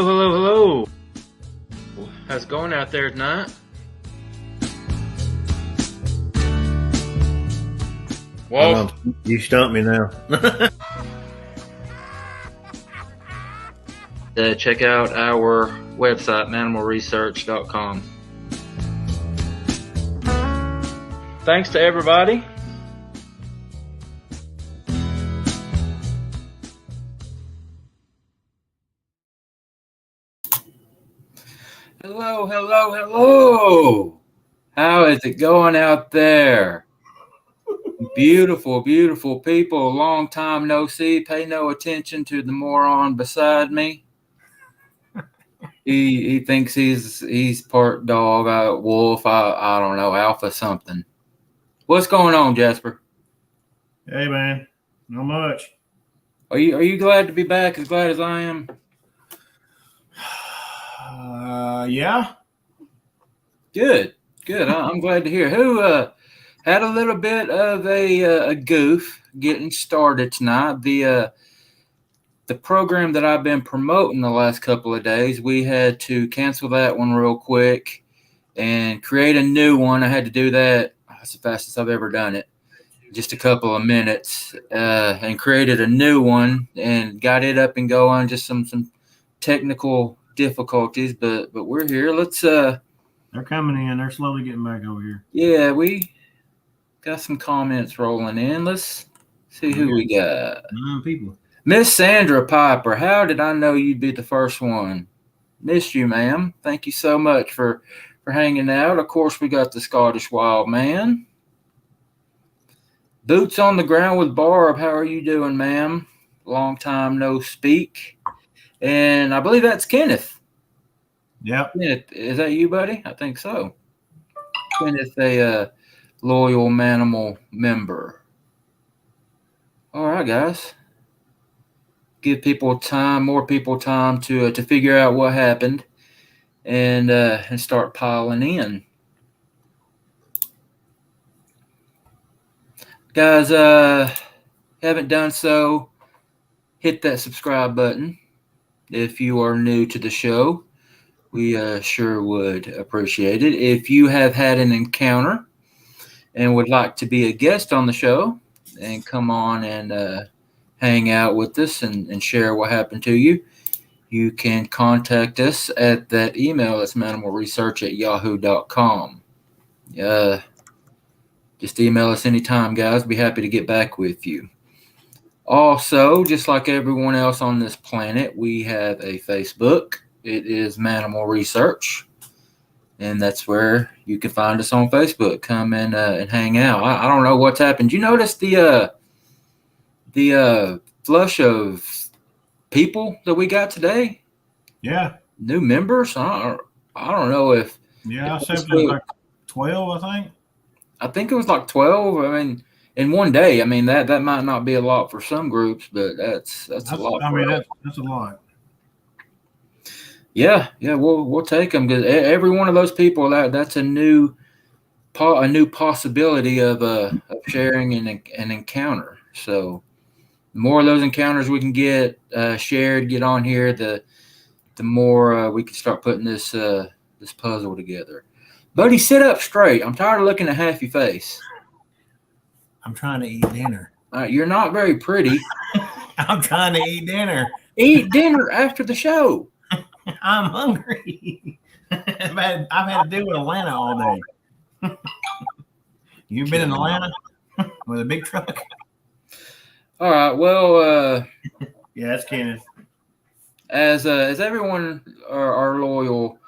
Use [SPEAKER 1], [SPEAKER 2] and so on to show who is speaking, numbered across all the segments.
[SPEAKER 1] Hello. How's it going out there tonight?
[SPEAKER 2] Well, you stumped me now.
[SPEAKER 1] Check out our website, mannimalresearch.com. Thanks to everybody.
[SPEAKER 3] Hello. How is it going out there? Beautiful people. Long time no see. Pay no attention to the moron beside me. He thinks he's part dog, wolf, I don't know, alpha something. What's going on, Jasper?
[SPEAKER 2] Hey man, not much.
[SPEAKER 3] Are you glad to be back? As glad as I am?
[SPEAKER 2] Yeah.
[SPEAKER 3] Good. I'm glad to hear. Who had a little bit of a goof getting started tonight. The program that I've been promoting the last couple of days, we had to cancel that one real quick and create a new one. I had to do that. That's the fastest I've ever done it. Just a couple of minutes, and created a new one and got it up and going. Just some technical difficulties, but we're here. Let's
[SPEAKER 2] They're coming in. They're slowly getting back over here.
[SPEAKER 3] Yeah, we got some comments rolling in. Let's see who we got.
[SPEAKER 2] 9 people.
[SPEAKER 3] Miss Sandra Piper, how did I know you'd be the first one? Missed you, ma'am. Thank you so much for hanging out. Of course, we got the Scottish Wild Man. Boots on the ground with Barb. How are you doing, ma'am? Long time no speak. And I believe that's Kenneth.
[SPEAKER 2] Yep.
[SPEAKER 3] Kenneth, is that you, buddy? I think so. Kenneth, a loyal Mannimal member. All right, guys. Give people time, more people time to figure out what happened, and start piling in. Guys, haven't done so, hit that subscribe button if you are new to the show. We sure would appreciate it. If you have had an encounter and would like to be a guest on the show and come on and hang out with us and share what happened to you, you can contact us at that email. That's mannimalresearch@yahoo.com. Just email us anytime, guys. Be happy to get back with you. Also, just like everyone else on this planet, we have a Facebook. It is Mannimal Research, and that's where you can find us on Facebook. Come and hang out. I don't know what's happened. You notice the flush of people that we got today?
[SPEAKER 2] Yeah.
[SPEAKER 3] New members? I don't know if.
[SPEAKER 2] Yeah, I said like 12, I think.
[SPEAKER 3] I think it was like 12. I mean, in one day. I mean, that might not be a lot for some groups, but that's a lot.
[SPEAKER 2] I mean, that's a lot.
[SPEAKER 3] Yeah, we'll take them, because every one of those people, that's a new possibility of sharing an encounter. So the more of those encounters we can get shared, get on here, the more we can start putting this puzzle together. Buddy, sit up straight. I'm tired of looking at half your face.
[SPEAKER 2] I'm trying to eat dinner.
[SPEAKER 3] You're not very pretty.
[SPEAKER 2] I'm trying to eat dinner.
[SPEAKER 3] Eat dinner after the show.
[SPEAKER 2] I'm hungry. I've had to deal with Atlanta all day. You've been in Atlanta with a big truck?
[SPEAKER 3] All right. Well,
[SPEAKER 2] yeah, that's Kenneth.
[SPEAKER 3] As everyone, our loyal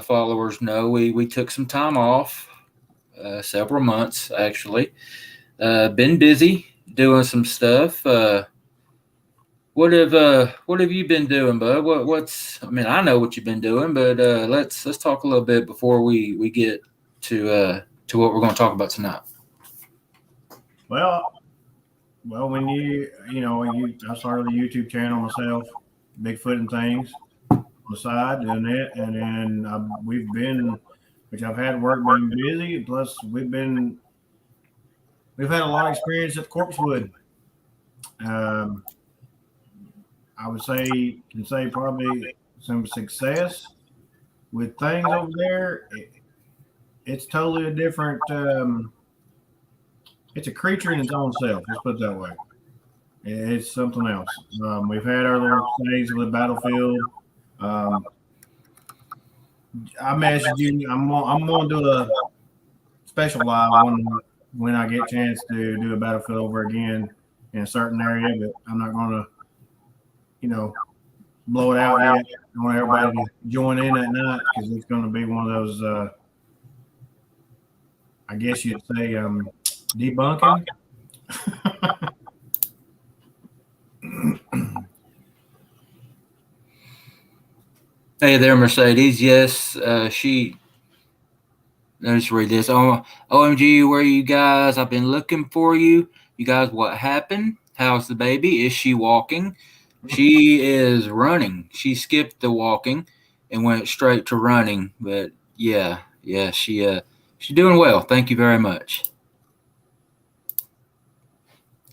[SPEAKER 3] followers know, we took some time off, several months actually. Been busy doing some stuff. What have you been doing, bud? I mean, I know what you've been doing, but let's talk a little bit before we get to what we're going to talk about tonight.
[SPEAKER 2] Well, when I started a YouTube channel myself, Bigfoot and things on the side, and then we've been, which I've had work, been busy. Plus, we've had a lot of experience at Corpsewood. I would say probably some success with things over there, it's totally a different. It's a creature in its own self. Let's put it that way. It's something else. We've had our little stage with the battlefield. I messaged you. I'm going to do a special live when I get a chance to do a battlefield over again in a certain area, but I'm not going to, blow it out yet. I want everybody to join in that night because it's going to be one of those. I guess you'd say debunking.
[SPEAKER 3] Hey there, Mercedes. Yes, she. Let's read this. Oh, OMG, where are you guys? I've been looking for you. You guys, what happened? How's the baby? Is she walking? She is running. She skipped the walking and went straight to running. But yeah, she's doing well. Thank you very much.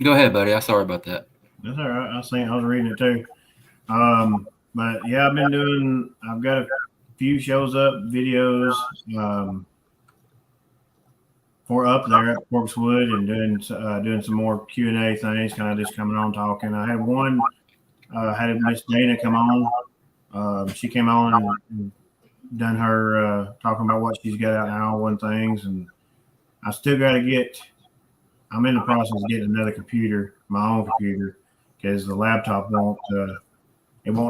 [SPEAKER 3] Go ahead, buddy. I'm sorry about that.
[SPEAKER 2] That's all right. I was reading it too. But yeah, I've got a few shows up, videos for up there at Porkswood, and doing some more Q&A things, kind of just coming on talking. I had one, had Miss Dana come on. She came on and done her talking about what she's got out now, one things, and I still got to I'm in the process of getting another computer, my own computer, because the laptop won't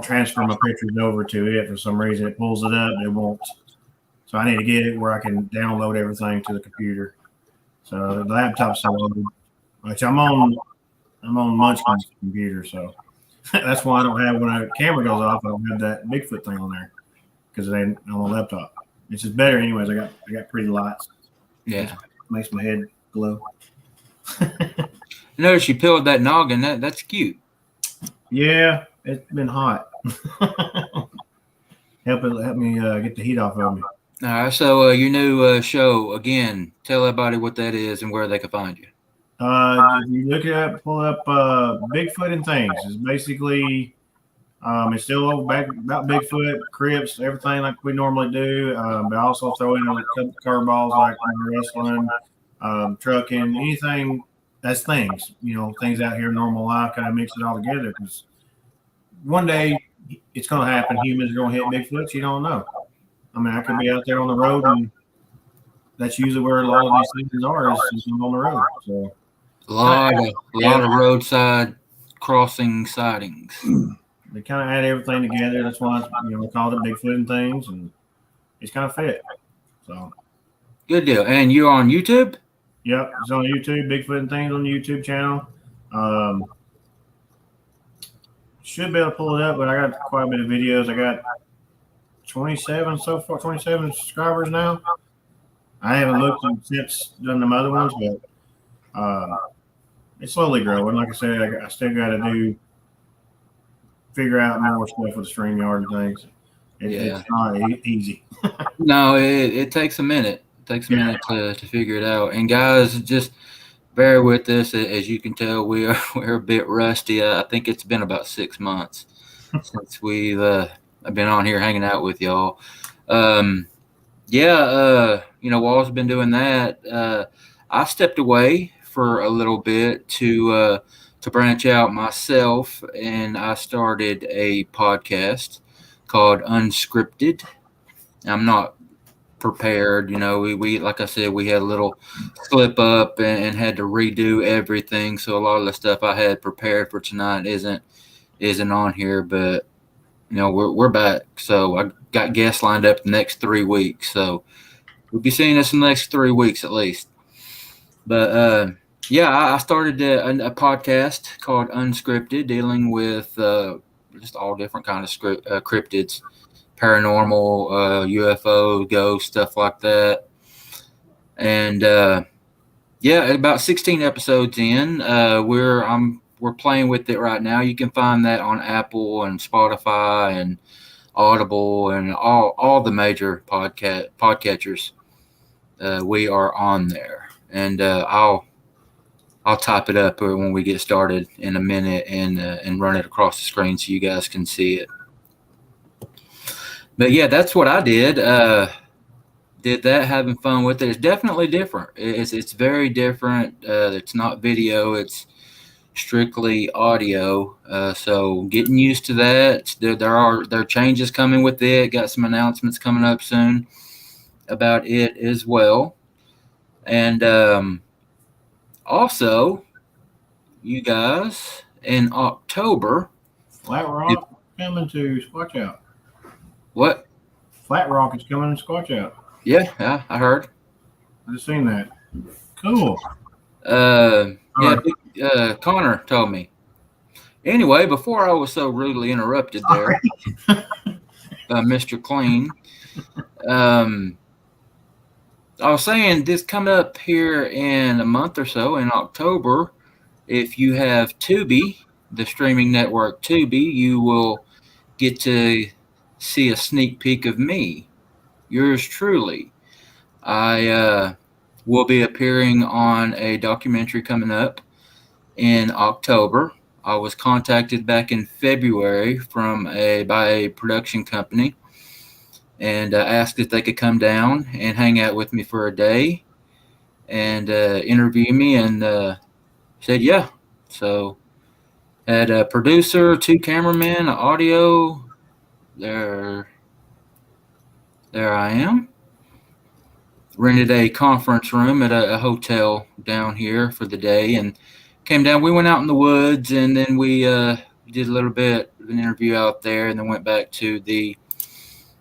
[SPEAKER 2] transfer my pictures over to it for some reason. It pulls it up, it won't. So I need to get it where I can download everything to the computer. So the laptop's loaded, which I'm on Munchkin's computer, so that's why I don't have, when the camera goes off, I don't have that Bigfoot thing on there because it ain't on the laptop. It's just better anyways. I got pretty lights.
[SPEAKER 3] Yeah,
[SPEAKER 2] makes my head glow.
[SPEAKER 3] Notice you peeled that noggin. That's cute.
[SPEAKER 2] Yeah, it's been hot. Help me get the heat off of me.
[SPEAKER 3] All right, so your new show, again, tell everybody what that is and where they can find you.
[SPEAKER 2] If you look it up, pull up Bigfoot and Things. It's basically, it's still all back about Bigfoot, crypts, everything like we normally do. But also throw in a couple curveballs like wrestling, trucking, anything that's things, things out here in normal life, kind of mix it all together. Because one day it's going to happen. Humans are going to hit Bigfoots. You don't know. I mean, I could be out there on the road, and that's usually where a lot of these things are, is on the road. So
[SPEAKER 3] a lot of roadside crossing sightings.
[SPEAKER 2] They kind of add everything together. That's why we called it Bigfoot and Things, and it's kind of fit. So
[SPEAKER 3] good deal. And you're on YouTube?
[SPEAKER 2] Yep, it's on YouTube. Bigfoot and Things on the YouTube channel. Should be able to pull it up, but I got quite a bit of videos. I got 27 so far, 27 subscribers now. I haven't looked since done them other ones, but it's slowly growing. Like I said, I still got to figure out more stuff with the StreamYard and things. It's not easy.
[SPEAKER 3] No, it takes a minute. It takes a minute to figure it out. And guys, just bear with us. As you can tell, we're a bit rusty. I think it's been about 6 months since we've been on here hanging out with y'all. While I've been doing that, I stepped away for a little bit to branch out myself, and I started a podcast called Unscripted. I'm not prepared, we like I said, we had a little slip up and had to redo everything, so a lot of the stuff I had prepared for tonight isn't on here, but we're back. So I got guests lined up the next 3 weeks, so we'll be seeing us in the next 3 weeks at least. But I started a podcast called Unscripted, dealing with just all different kinds of cryptids, paranormal, UFO, ghosts, stuff like that. And about 16 episodes in, we're playing with it right now. You can find that on Apple and Spotify and Audible and all the major podcatchers. We are on there, and I'll type it up when we get started in a minute and run it across the screen so you guys can see it. But yeah, that's what I did. Did that, having fun with it. It's definitely different. It's very different. It's not video. It's strictly audio. So getting used to that. There are changes coming with it. Got some announcements coming up soon about it as well. And also, you guys, in October.
[SPEAKER 2] Flat Rock coming to Squatch Out.
[SPEAKER 3] What?
[SPEAKER 2] Flat Rock is coming to Squatch Out.
[SPEAKER 3] Yeah, I heard.
[SPEAKER 2] I just seen that. Cool.
[SPEAKER 3] Connor told me. Anyway, before I was so rudely interrupted there, Mr. Clean, I was saying this coming up here in a month or so in October. If you have Tubi, the streaming network Tubi, you will get to see a sneak peek of me, yours truly. I will be appearing on a documentary coming up in October. I was contacted back in February by a production company and asked if they could come down and hang out with me for a day and interview me, and said yeah. So had a producer, 2 cameramen, audio. There I am. Rented a conference room at a hotel down here for the day and came down. We went out in the woods, and then we did a little bit of an interview out there, and then went back to the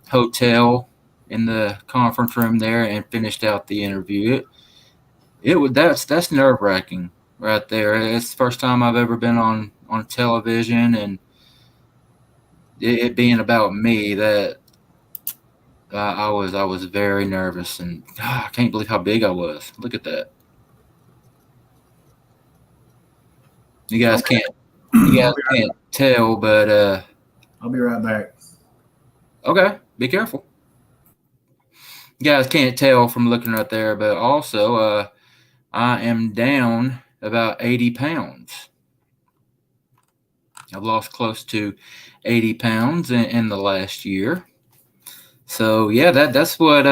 [SPEAKER 3] hotel in the conference room there and finished out the interview. That's nerve-wracking right there. It's the first time I've ever been on television, and it being about me, that I was very nervous, and I can't believe how big I was. Look at that. You guys can't tell, but
[SPEAKER 2] I'll be right back.
[SPEAKER 3] Okay, be careful. You guys can't tell from looking right there, but also I am down about 80 pounds. I've lost close to 80 pounds in the last year. So yeah, that's what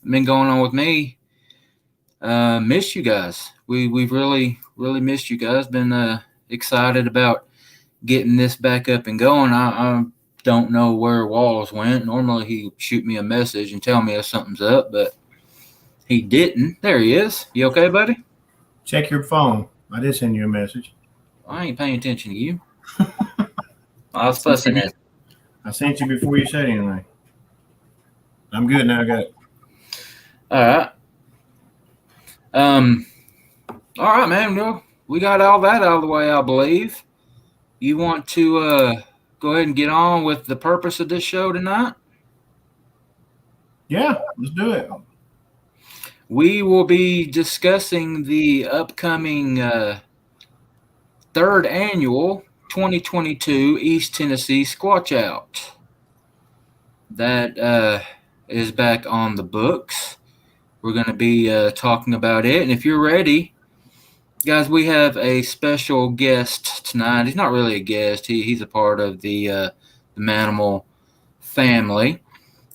[SPEAKER 3] been going on with me. Missed you guys. We've really missed you guys. Been excited about getting this back up and going. I don't know where Walls went. Normally he'd shoot me a message and tell me if something's up, but he didn't. There he is. You okay, buddy?
[SPEAKER 2] Check your phone. I did send you a message.
[SPEAKER 3] I ain't paying attention to you. I was fussing at.
[SPEAKER 2] I sent you before you said anything. I'm good now. I got it.
[SPEAKER 3] All right. All right, man. Well, we got all that out of the way, I believe. You want to go ahead and get on with the purpose of this show tonight?
[SPEAKER 2] Yeah, let's do it.
[SPEAKER 3] We will be discussing the upcoming 3rd annual 2022 East Tennessee Squatch Out. That is back on the books. We're going to be talking about it. And if you're ready, guys, we have a special guest tonight. He's not really a guest. He's a part of the Mannimal family.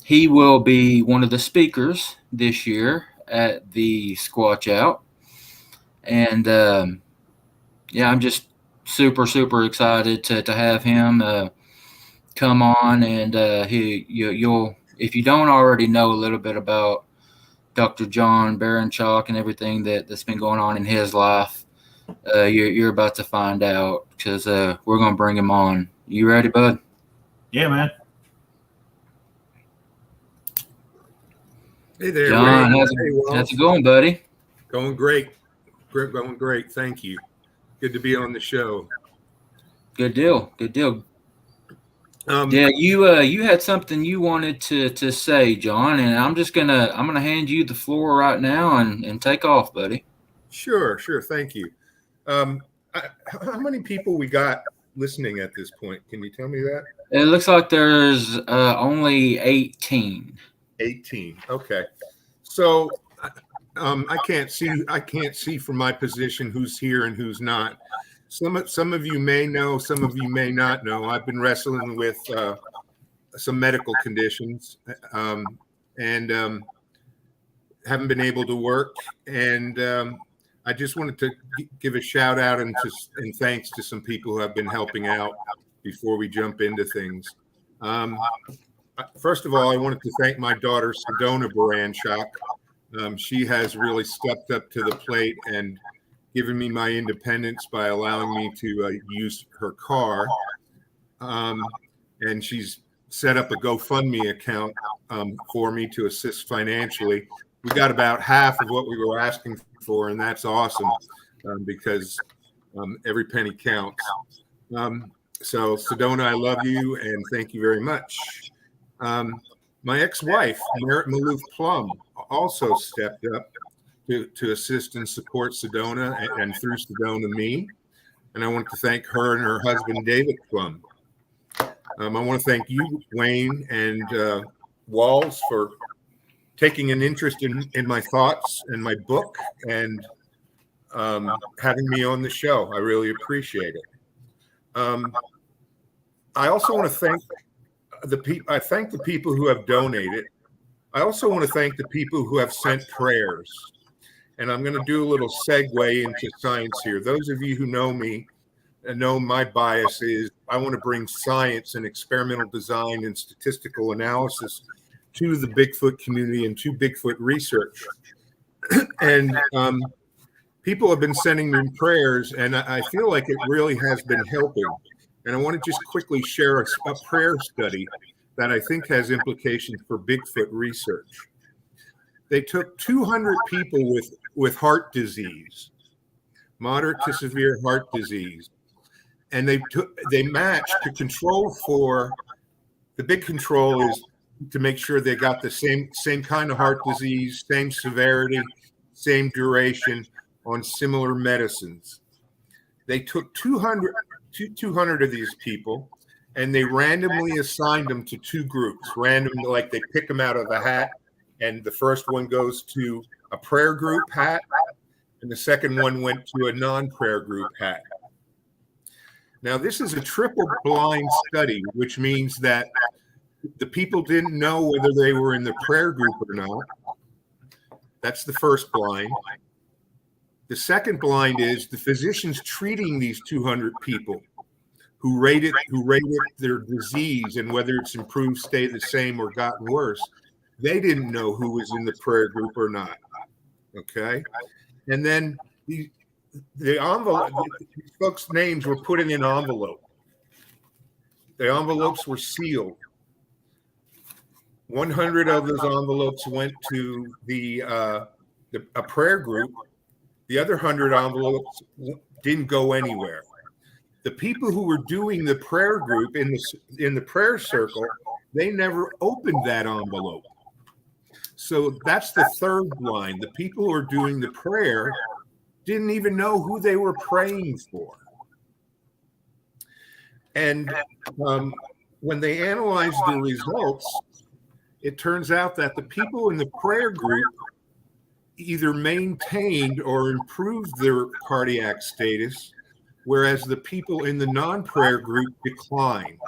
[SPEAKER 3] He will be one of the speakers this year at the Squatch Out. And yeah, I'm just super excited to have him come on, and you'll, if you don't already know a little bit about Dr. John Baranchuk and everything that's been going on in his life, you're about to find out, because we're going to bring him on. You ready, bud?
[SPEAKER 2] Yeah, man.
[SPEAKER 4] Hey there,
[SPEAKER 3] John.
[SPEAKER 4] Ray.
[SPEAKER 3] How's it going, buddy?
[SPEAKER 4] Going great. Going great. Thank you. Good to be on the show.
[SPEAKER 3] Good deal. Yeah, you had something you wanted to say, John, and I'm gonna hand you the floor right now and take off, buddy.
[SPEAKER 4] Sure. Thank you. How many people we got listening at this point? Can you tell me that?
[SPEAKER 3] It looks like there's only 18.
[SPEAKER 4] 18. Okay. So I can't see from my position who's here and who's not. Some of you may know, some of you may not know. I've been wrestling with some medical conditions, and haven't been able to work. And I just wanted to give a shout out and thanks to some people who have been helping out before we jump into things. First of all, I wanted to thank my daughter, Sedona Baranchak. She has really stepped up to the plate and given me my independence by allowing me to use her car. And she's set up a GoFundMe account for me to assist financially. We got about half of what we were asking for, and that's awesome because every penny counts. So Sedona, I love you and thank you very much. My ex-wife, Merritt Maloof Plum, also stepped up to assist and support Sedona and through Sedona me. And I want to thank her and her husband, David Plum. I want to thank you, Wayne, and Walls for taking an interest in my thoughts and my book and having me on the show. I really appreciate it. I also want to thank I thank the people who have donated. I also want to thank the people who have sent prayers. And I'm going to do a little segue into science here. Those of you who know me and know my bias is I want to bring science and experimental design and statistical analysis to the Bigfoot community and to Bigfoot research. And people have been sending me prayers, and I feel like it really has been helping. And I want to just quickly share a prayer study that I think has implications for Bigfoot research. They took 200 people with heart disease, moderate to severe heart disease, and they matched to control for, the big control is to make sure they got the same kind of heart disease, same severity, same duration on similar medicines. They took 200 of these people and they randomly assigned them to two groups, randomly, like they pick them out of a hat, and the first one goes to a prayer group hat and the second one went to a non-prayer group hat. Now, this is a triple blind study, which means that the people didn't know whether they were in the prayer group or not. That's the first blind. The second blind is the physicians treating these 200 people who rated their disease and whether it's improved, stayed the same, or gotten worse. They didn't know who was in the prayer group or not. Okay, and then the envelope, these folks' names were put in an envelope. The envelopes were sealed. 100 of those envelopes went to a prayer group. The other 100 envelopes didn't go anywhere. The people who were doing the prayer group in the prayer circle, they never opened that envelope. So that's the third blind. The people who are doing the prayer didn't even know who they were praying for. And when they analyzed the results, it turns out that the people in the prayer group either maintained or improved their cardiac status, whereas the people in the non-prayer group declined.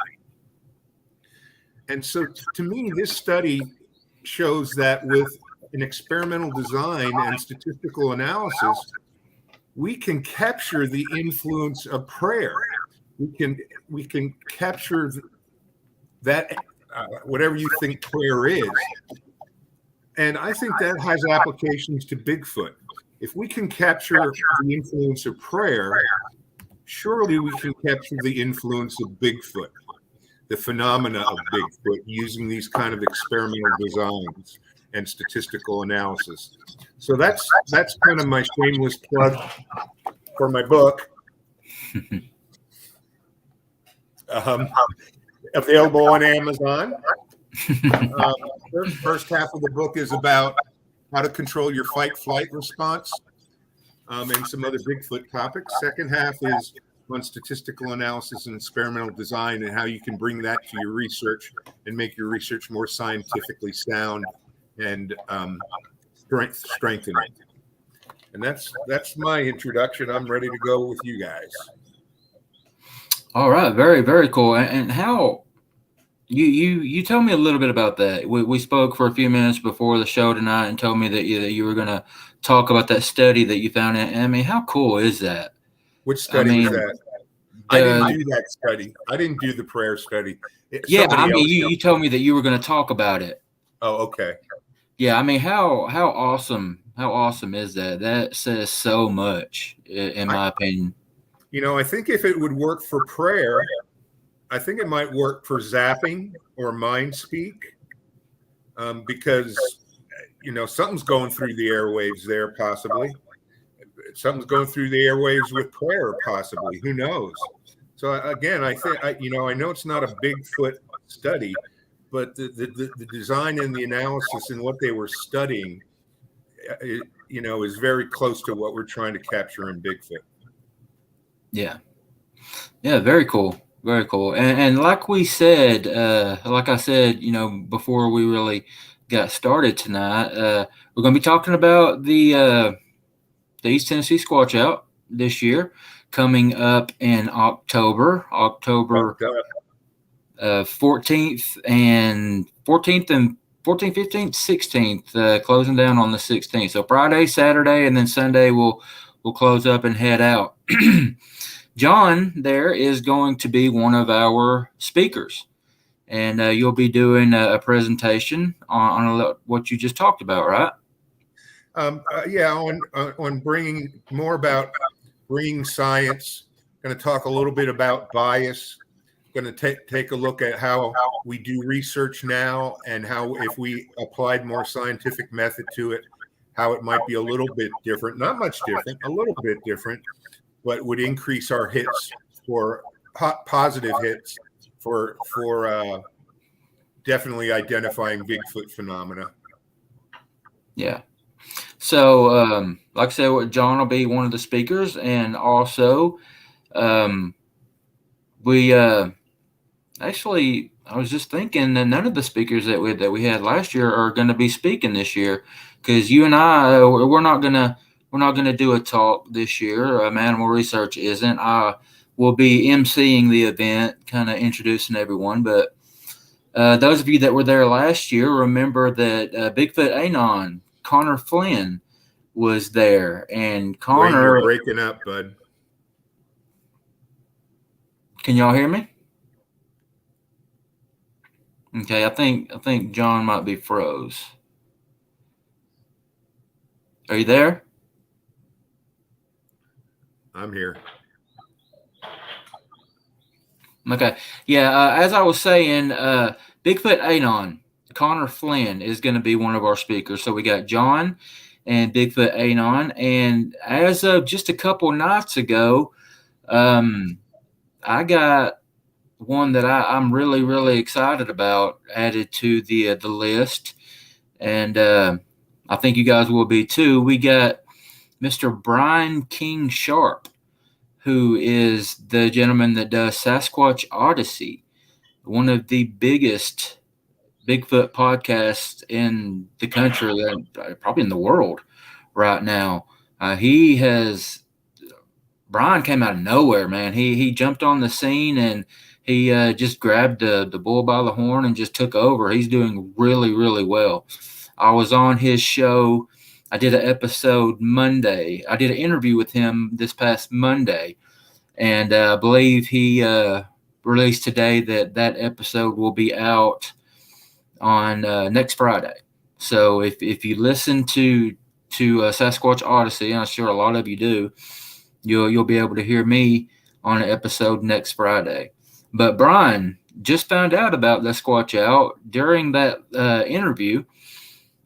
[SPEAKER 4] And so to me, this study shows that with an experimental design and statistical analysis, we can capture the influence of prayer. We can capture that, whatever you think prayer is. And I think that has applications to Bigfoot. If we can capture the influence of prayer, surely we can capture the influence of Bigfoot, the phenomena of Bigfoot, using these kind of experimental designs and statistical analysis. So that's kind of my shameless plug for my book. Available on Amazon. First half of the book is about how to control your fight-flight response and some other Bigfoot topics. Second half is on statistical analysis and experimental design and how you can bring that to your research and make your research more scientifically sound and strengthen it. And that's my introduction. I'm ready to go with you guys.
[SPEAKER 3] All right, very, very cool. And how You told me a little bit about that. We spoke for a few minutes before the show tonight and told me that you were going to talk about that study that you found. I mean, how cool is that?
[SPEAKER 4] Which
[SPEAKER 3] I
[SPEAKER 4] study was
[SPEAKER 3] mean,
[SPEAKER 4] that? I didn't do that study. I didn't do the prayer study.
[SPEAKER 3] Yeah, I
[SPEAKER 4] Somebody
[SPEAKER 3] mean,
[SPEAKER 4] else
[SPEAKER 3] you
[SPEAKER 4] did.
[SPEAKER 3] told me that you were going to talk about it.
[SPEAKER 4] Oh, okay.
[SPEAKER 3] Yeah, I mean, how awesome is that? That says so much, in my opinion.
[SPEAKER 4] I think if it would work for prayer, I think it might work for zapping or mind speak, because something's going through the airwaves there, possibly. Something's going through the airwaves with prayer, possibly. Who knows? So again, I think I know it's not a Bigfoot study, but the design and the analysis and what they were studying, is very close to what we're trying to capture in Bigfoot.
[SPEAKER 3] Yeah, very cool, very cool. And like we said, like I said, before we really got started tonight, we're going to be talking about the East Tennessee Squatch Out this year, coming up in October 14th and 15th, 16th, closing down on the 16th. So Friday, Saturday, and then Sunday we'll close up and head out. John there is going to be one of our speakers, and you'll be doing a presentation on what you just talked about, right?
[SPEAKER 4] Yeah, on bringing more about bringing science. Going to talk a little bit about bias. Going to take a look at how we do research now and how, if we applied more scientific method to it, how it might be a little bit different. Not much different, a little bit different, but would increase our hits for positive hits for definitely identifying Bigfoot phenomena.
[SPEAKER 3] Yeah. So, like I said, John will be one of the speakers, and also, we actually, I was just thinking that none of the speakers that we had last year are going to be speaking this year, because you and I, we're not gonna do a talk this year. Mannimal Research isn't. I will be emceeing the event, kind of introducing everyone, but. Those of you that were there last year remember that Bigfoot Anon, Connor Flynn, was there, and Connor.
[SPEAKER 4] Wait, you're breaking up, bud.
[SPEAKER 3] Can y'all hear me? Okay, I think John might be froze. Are you there?
[SPEAKER 4] I'm here.
[SPEAKER 3] Okay. Yeah, as I was saying, Bigfoot Anon, Connor Flynn is going to be one of our speakers. So we got John and Bigfoot Anon. And as of just a couple nights ago, I got one that I'm really, really excited about added to the list. And I think you guys will be too. We got Mr. Brian King Sharp, who is the gentleman that does Sasquatch Odyssey, one of the biggest Bigfoot podcasts in the country, probably in the world right now. Brian came out of nowhere, man. He jumped on the scene and he just grabbed the bull by the horn and just took over. He's doing really, really well. I was on his show. I did an episode Monday. I did an interview with him this past Monday, and I believe he released today that episode will be out on next Friday. So if you listen to Sasquatch Odyssey, and I'm sure a lot of you do, you'll be able to hear me on an episode next Friday. But Brian just found out about the Squatch Out during that interview,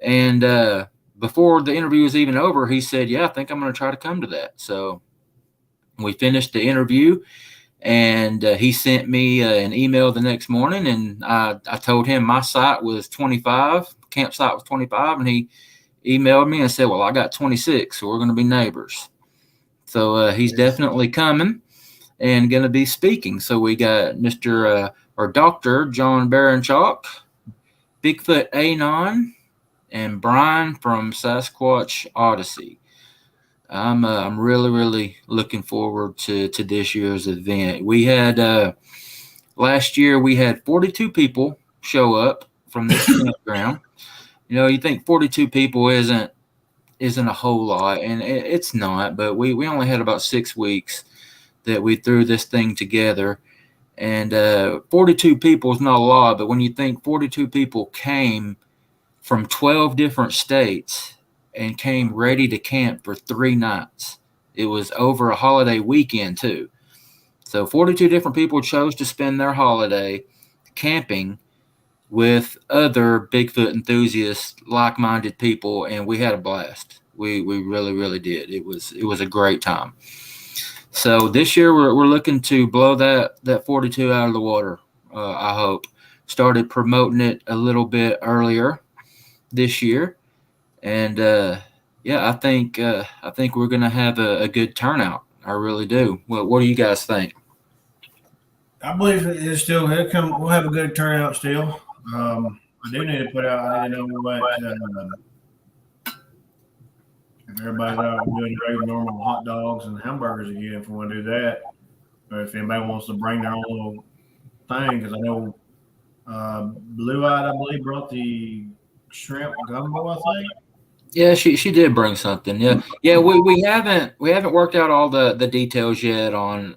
[SPEAKER 3] and before the interview was even over, he said, "Yeah, I think I'm going to try to come to that." So we finished the interview, and he sent me an email the next morning, and I told him my site was 25, campsite was 25, and he emailed me and said, "Well, I got 26, so we're going to be neighbors." So he's definitely coming and going to be speaking. So we got Mr. or Dr. John Baranchuk, Bigfoot Anon, and Brian from Sasquatch Odyssey. I'm really, really looking forward to this year's event. We had last year we had 42 people show up from this campground. You think 42 people isn't a whole lot, and it's not, but we only had about 6 weeks that we threw this thing together, and 42 people is not a lot, but when you think 42 people came from 12 different states and came ready to camp for 3 nights, it was over a holiday weekend too. So 42 different people chose to spend their holiday camping with other Bigfoot enthusiasts, like-minded people, and we had a blast. We really, really did. It was a great time. So this year we're looking to blow that 42 out of the water. I hope. Started promoting it a little bit earlier this year, and I think we're gonna have a good turnout. I really do. What do you guys think?
[SPEAKER 2] I believe it's still we'll have a good turnout still. I do need to put out. I didn't know what if everybody's out doing regular normal hot dogs and hamburgers again. If we want to do that, or if anybody wants to bring their own little thing, because I know Blue Eyed, I believe, brought the shrimp gumbo. I think.
[SPEAKER 3] Yeah, she did bring something. Yeah. We haven't worked out all the details yet on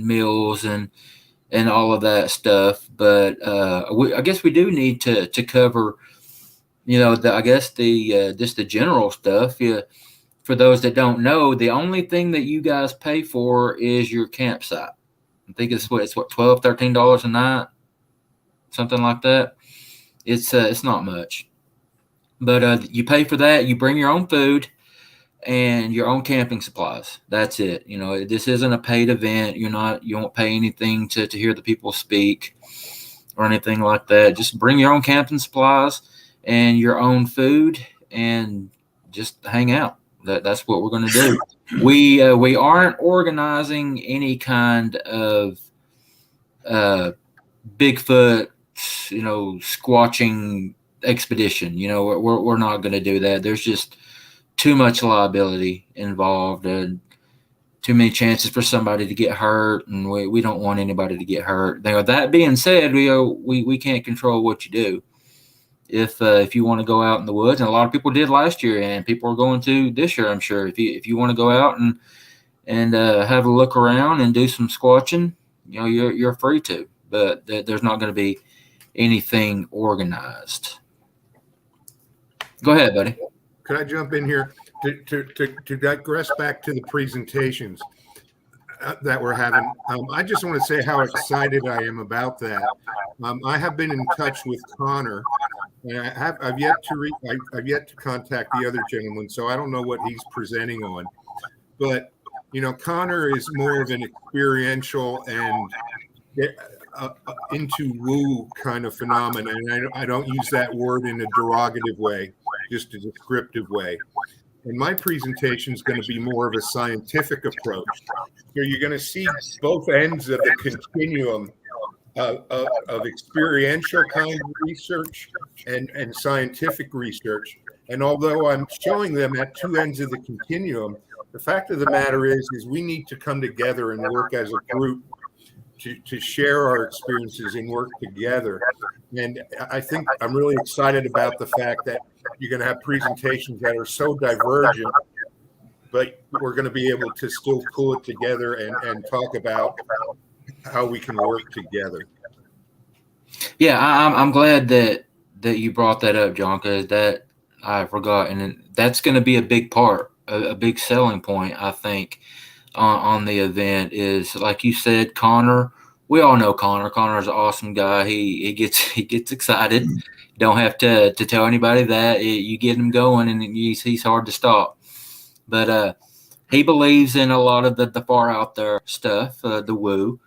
[SPEAKER 3] meals and all of that stuff, but I guess we do need to cover, just the general stuff. Yeah, for those that don't know, the only thing that you guys pay for is your campsite. I think it's $12, $13 a night, something like that. It's not much, but you pay for that. You bring your own food and your own camping supplies. That's it. This isn't a paid event. You won't pay anything to hear the people speak or anything like that. Just bring your own camping supplies and your own food and just hang out. That's what we're going to do. We aren't organizing any kind of Bigfoot, squatching expedition. We're not going to do that. There's just too much liability involved and too many chances for somebody to get hurt, and we don't want anybody to get hurt. Now, that being said, we can't control what you do. If you want to go out in the woods, and a lot of people did last year, and people are going to this year, I'm sure. If you want to go out and have a look around and do some squatching, you're free to. But there's not going to be anything organized. Go ahead, buddy.
[SPEAKER 4] Could I jump in here to digress back to the presentations that we're having? I just want to say how excited I am about that. I have been in touch with Connor, and I've yet to contact the other gentleman, so I don't know what he's presenting on. But Connor is more of an experiential and into woo kind of phenomenon, and I don't use that word in a derogative way, just a descriptive way. And my presentation is going to be more of a scientific approach. So you're going to see both ends of the continuum of experiential kind of research and scientific research. And although I'm showing them at two ends of the continuum, the fact of the matter is we need to come together and work as a group to share our experiences and work together. And I think I'm really excited about the fact that you're going to have presentations that are so divergent, but we're going to be able to still pull it together and talk about how we can work together.
[SPEAKER 3] Yeah, I'm glad that you brought that up, John, because that I forgot, and that's going to be a big part, a big selling point, I think, on the event is, like you said, Connor. We all know Connor. Connor's an awesome guy. He gets excited. Don't have to tell anybody that. You get him going, and he's hard to stop. But he believes in a lot of the far out there stuff, the woo.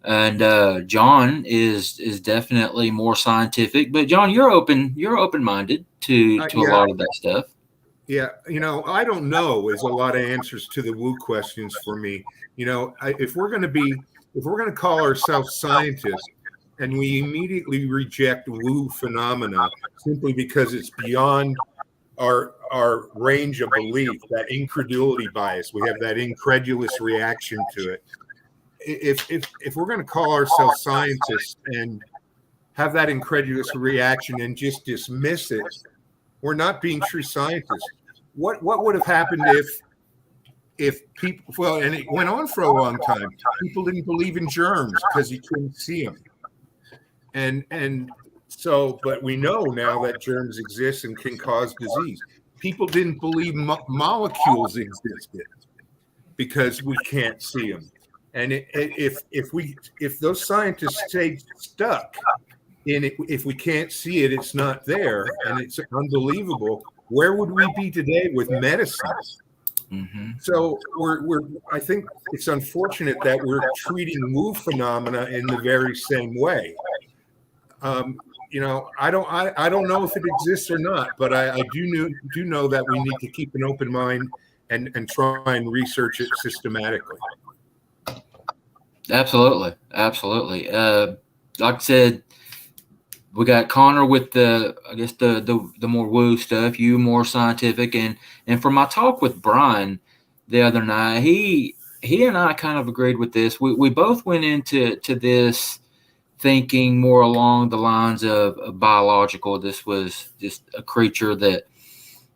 [SPEAKER 3] And John is definitely more scientific. But John, you're open-minded to a lot of that stuff.
[SPEAKER 4] Yeah, I don't know is a lot of answers to the woo questions for me. If we're going to call ourselves scientists and we immediately reject woo phenomena simply because it's beyond our range of belief, that incredulity bias, we have that incredulous reaction to it. if we're going to call ourselves scientists and have that incredulous reaction and just dismiss it, we're not being true scientists. What would have happened if people, well, and it went on for a long time, people didn't believe in germs because you couldn't see them. And so, but we know now that germs exist and can cause disease. People didn't believe molecules existed because we can't see them. And if those scientists stay stuck in it, if we can't see it, it's not there, and it's unbelievable. Where would we be today with medicines?
[SPEAKER 3] Mm-hmm.
[SPEAKER 4] So I think it's unfortunate that we're treating woo phenomena in the very same way. You know, I don't know if it exists or not, but I do know that we need to keep an open mind and try and research it systematically.
[SPEAKER 3] Absolutely. Like I said, we got Connor with the more woo stuff, you more scientific, and from my talk with Brian the other night, he and I kind of agreed with this. We both went into this thinking more along the lines of biological. This was just a creature that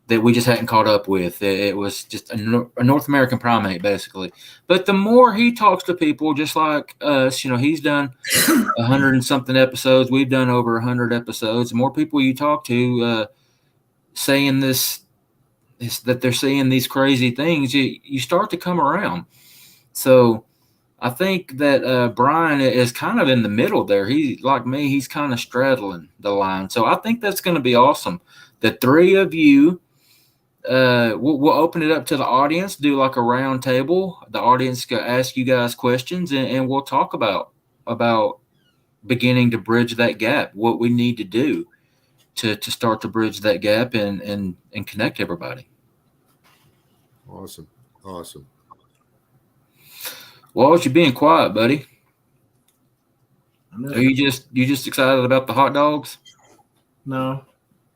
[SPEAKER 3] we just hadn't caught up with. It was just a North American primate, basically. But the more he talks to people, just like us, you know, he's done 100 and something episodes. We've done over 100 episodes. The more people you talk to saying that they're seeing these crazy things, you start to come around. So I think that Brian is kind of in the middle there. He, like me, he's kind of straddling the line. So I think that's going to be awesome. The three of you, we'll open it up to the audience, do like a round table. The audience can ask you guys questions, and we'll talk about beginning to bridge that gap, what we need to do to start to bridge that gap and connect everybody.
[SPEAKER 4] Awesome.
[SPEAKER 3] Why was you being quiet, buddy?
[SPEAKER 2] I'm
[SPEAKER 3] Are you just excited about the hot dogs?
[SPEAKER 2] No,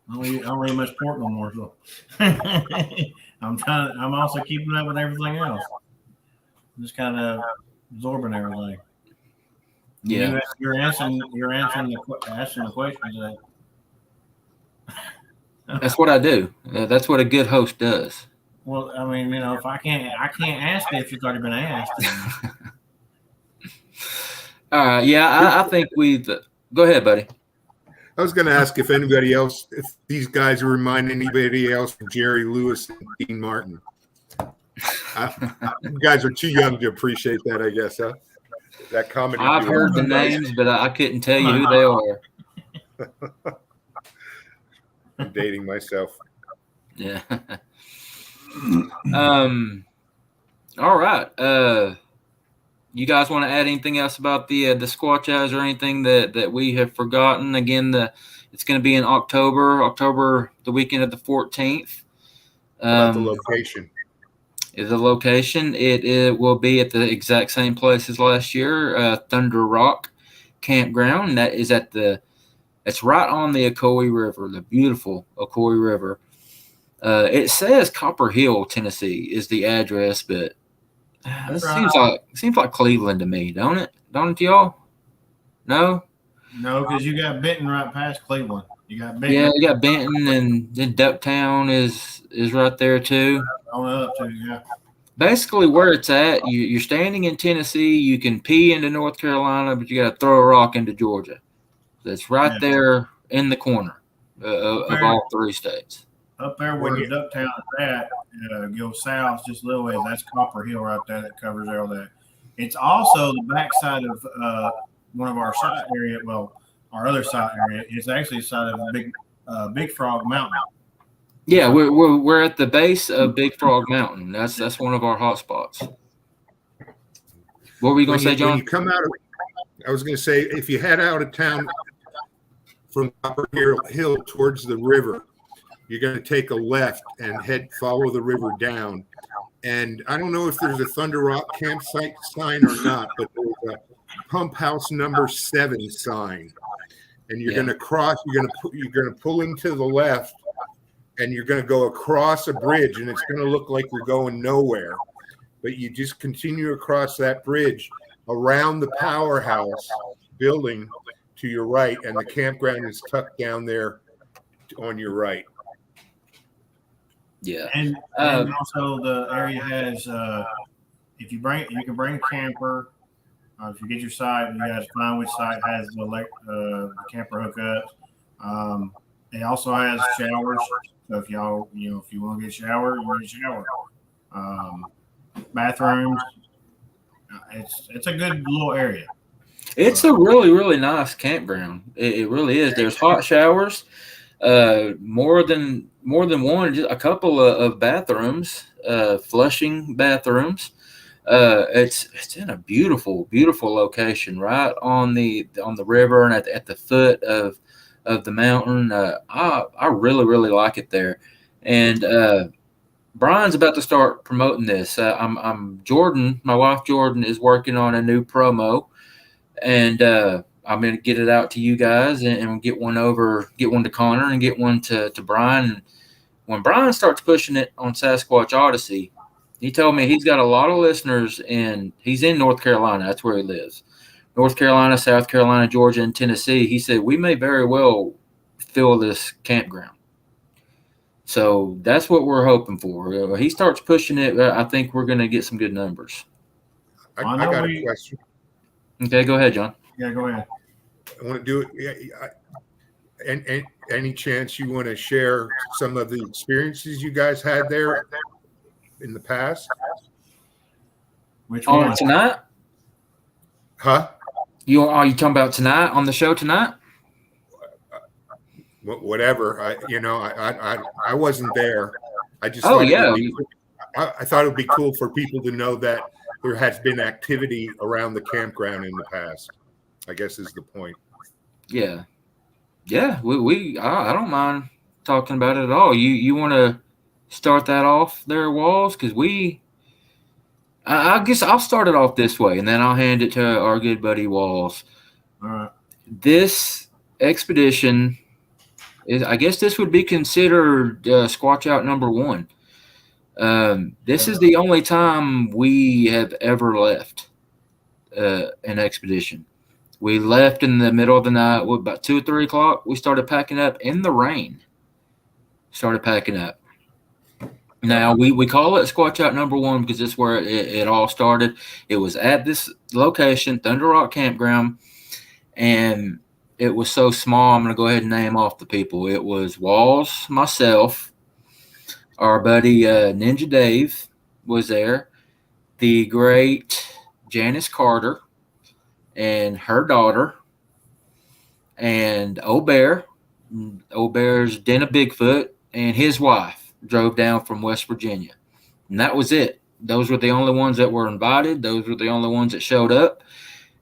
[SPEAKER 2] I don't eat much pork no more. So I'm also keeping up with everything else. Just kind of absorbing everything.
[SPEAKER 3] Yeah,
[SPEAKER 2] You're answering the questions.
[SPEAKER 3] that's what I do. That's what a good host does.
[SPEAKER 2] Well, I mean, you know, if I can't ask it if it's already been asked.
[SPEAKER 3] All right. Yeah, I think go ahead, buddy.
[SPEAKER 4] I was going to ask if these guys remind anybody else of Jerry Lewis and Dean Martin. You guys are too young to appreciate that, I guess, huh? That comedy.
[SPEAKER 3] I've heard the names, but I couldn't tell you who they are.
[SPEAKER 4] I'm dating myself.
[SPEAKER 3] Yeah. All right. You guys want to add anything else about the Squatch Out or anything that we have forgotten? Again, it's going to be in October, the weekend of the 14th.
[SPEAKER 4] About the location.
[SPEAKER 3] The location, it will be at the exact same place as last year, Thunder Rock Campground. That is it's right on the Ocoee River, the beautiful Ocoee River. It says Copper Hill, Tennessee is the address, but it seems like Cleveland to me, don't it? Don't it, y'all? No?
[SPEAKER 2] No, because you got Benton right past Cleveland. You got Benton.
[SPEAKER 3] Yeah, you got Benton, and then Ducktown is right there too.
[SPEAKER 2] On up to, yeah.
[SPEAKER 3] Basically, where it's at, you're standing in Tennessee. You can pee into North Carolina, but you got to throw a rock into Georgia. That's right there in the corner of all three states.
[SPEAKER 2] Up there where your Ducktown is at, go south just a little ways. That's Copper Hill right there that covers all that. It's also the backside of one of our site area. Well, our other site area is actually the side of Big Frog Mountain.
[SPEAKER 3] Yeah, we're at the base of Big Frog Mountain. That's one of our hot spots. What were you going to say, John?
[SPEAKER 4] When you come out I was going to say, if you head out of town from Copper Hill towards the river, you're going to take a left and follow the river down. And I don't know if there's a Thunder Rock campsite sign or not, but there's a Pump House number 7 sign. And you're going to cross. You're going to pull into the left, and you're going to go across a bridge, and it's going to look like you're going nowhere. But you just continue across that bridge, around the powerhouse building to your right, and the campground is tucked down there on your right.
[SPEAKER 3] Yeah.
[SPEAKER 2] And also the area has if you can bring a camper. If you get your site, you guys find which site has the camper hookups. It also has showers. So if y'all, if you want to get a shower, you get a shower. Bathrooms. It's a good little area.
[SPEAKER 3] It's a really, really nice campground. It really is. There's hot showers, more than one, just a couple of bathrooms, flushing bathrooms. It's in a beautiful, beautiful location, right on the river and at the foot of the mountain. I really, really like it there. And Brian's about to start promoting this. I'm Jordan. My wife Jordan is working on a new promo, and I'm going to get it out to you guys and get one to Connor and get one to Brian. And when Brian starts pushing it on Sasquatch Odyssey, he told me he's got a lot of listeners he's in North Carolina. That's where he lives. North Carolina, South Carolina, Georgia, and Tennessee. He said, we may very well fill this campground. So that's what we're hoping for. He starts pushing it. I think we're going to get some good numbers.
[SPEAKER 4] I got a question.
[SPEAKER 3] Okay, go ahead, John.
[SPEAKER 2] Yeah, go ahead.
[SPEAKER 4] I want to do it. And any chance you want to share some of the experiences you guys had there in the past?
[SPEAKER 2] Which one?
[SPEAKER 3] Tonight?
[SPEAKER 4] Huh?
[SPEAKER 3] Are you talking about tonight on the show tonight?
[SPEAKER 4] Whatever. I wasn't there. I just
[SPEAKER 3] I
[SPEAKER 4] thought it would be cool for people to know that there has been activity around the campground in the past, I guess is the point.
[SPEAKER 3] Yeah. Yeah, I don't mind talking about it at all. You want to start that off there, Walls? Because I guess I'll start it off this way, and then I'll hand it to our good buddy Walls.
[SPEAKER 2] All right.
[SPEAKER 3] This expedition I guess this would be considered Squatch Out number 1. This is the only time we have ever left an expedition. We left in the middle of the night, about 2 or 3 o'clock. We started packing up in the rain. Now, we call it Squatch Out number 1 because this is where it all started. It was at this location, Thunder Rock Campground, and it was so small, I'm going to go ahead and name off the people. It was Walls, myself, our buddy Ninja Dave was there, the great Janice Carter and her daughter, and O'Bear's Den of Bigfoot, and his wife drove down from West Virginia. And that was it. Those were the only ones that were invited. Those were the only ones that showed up.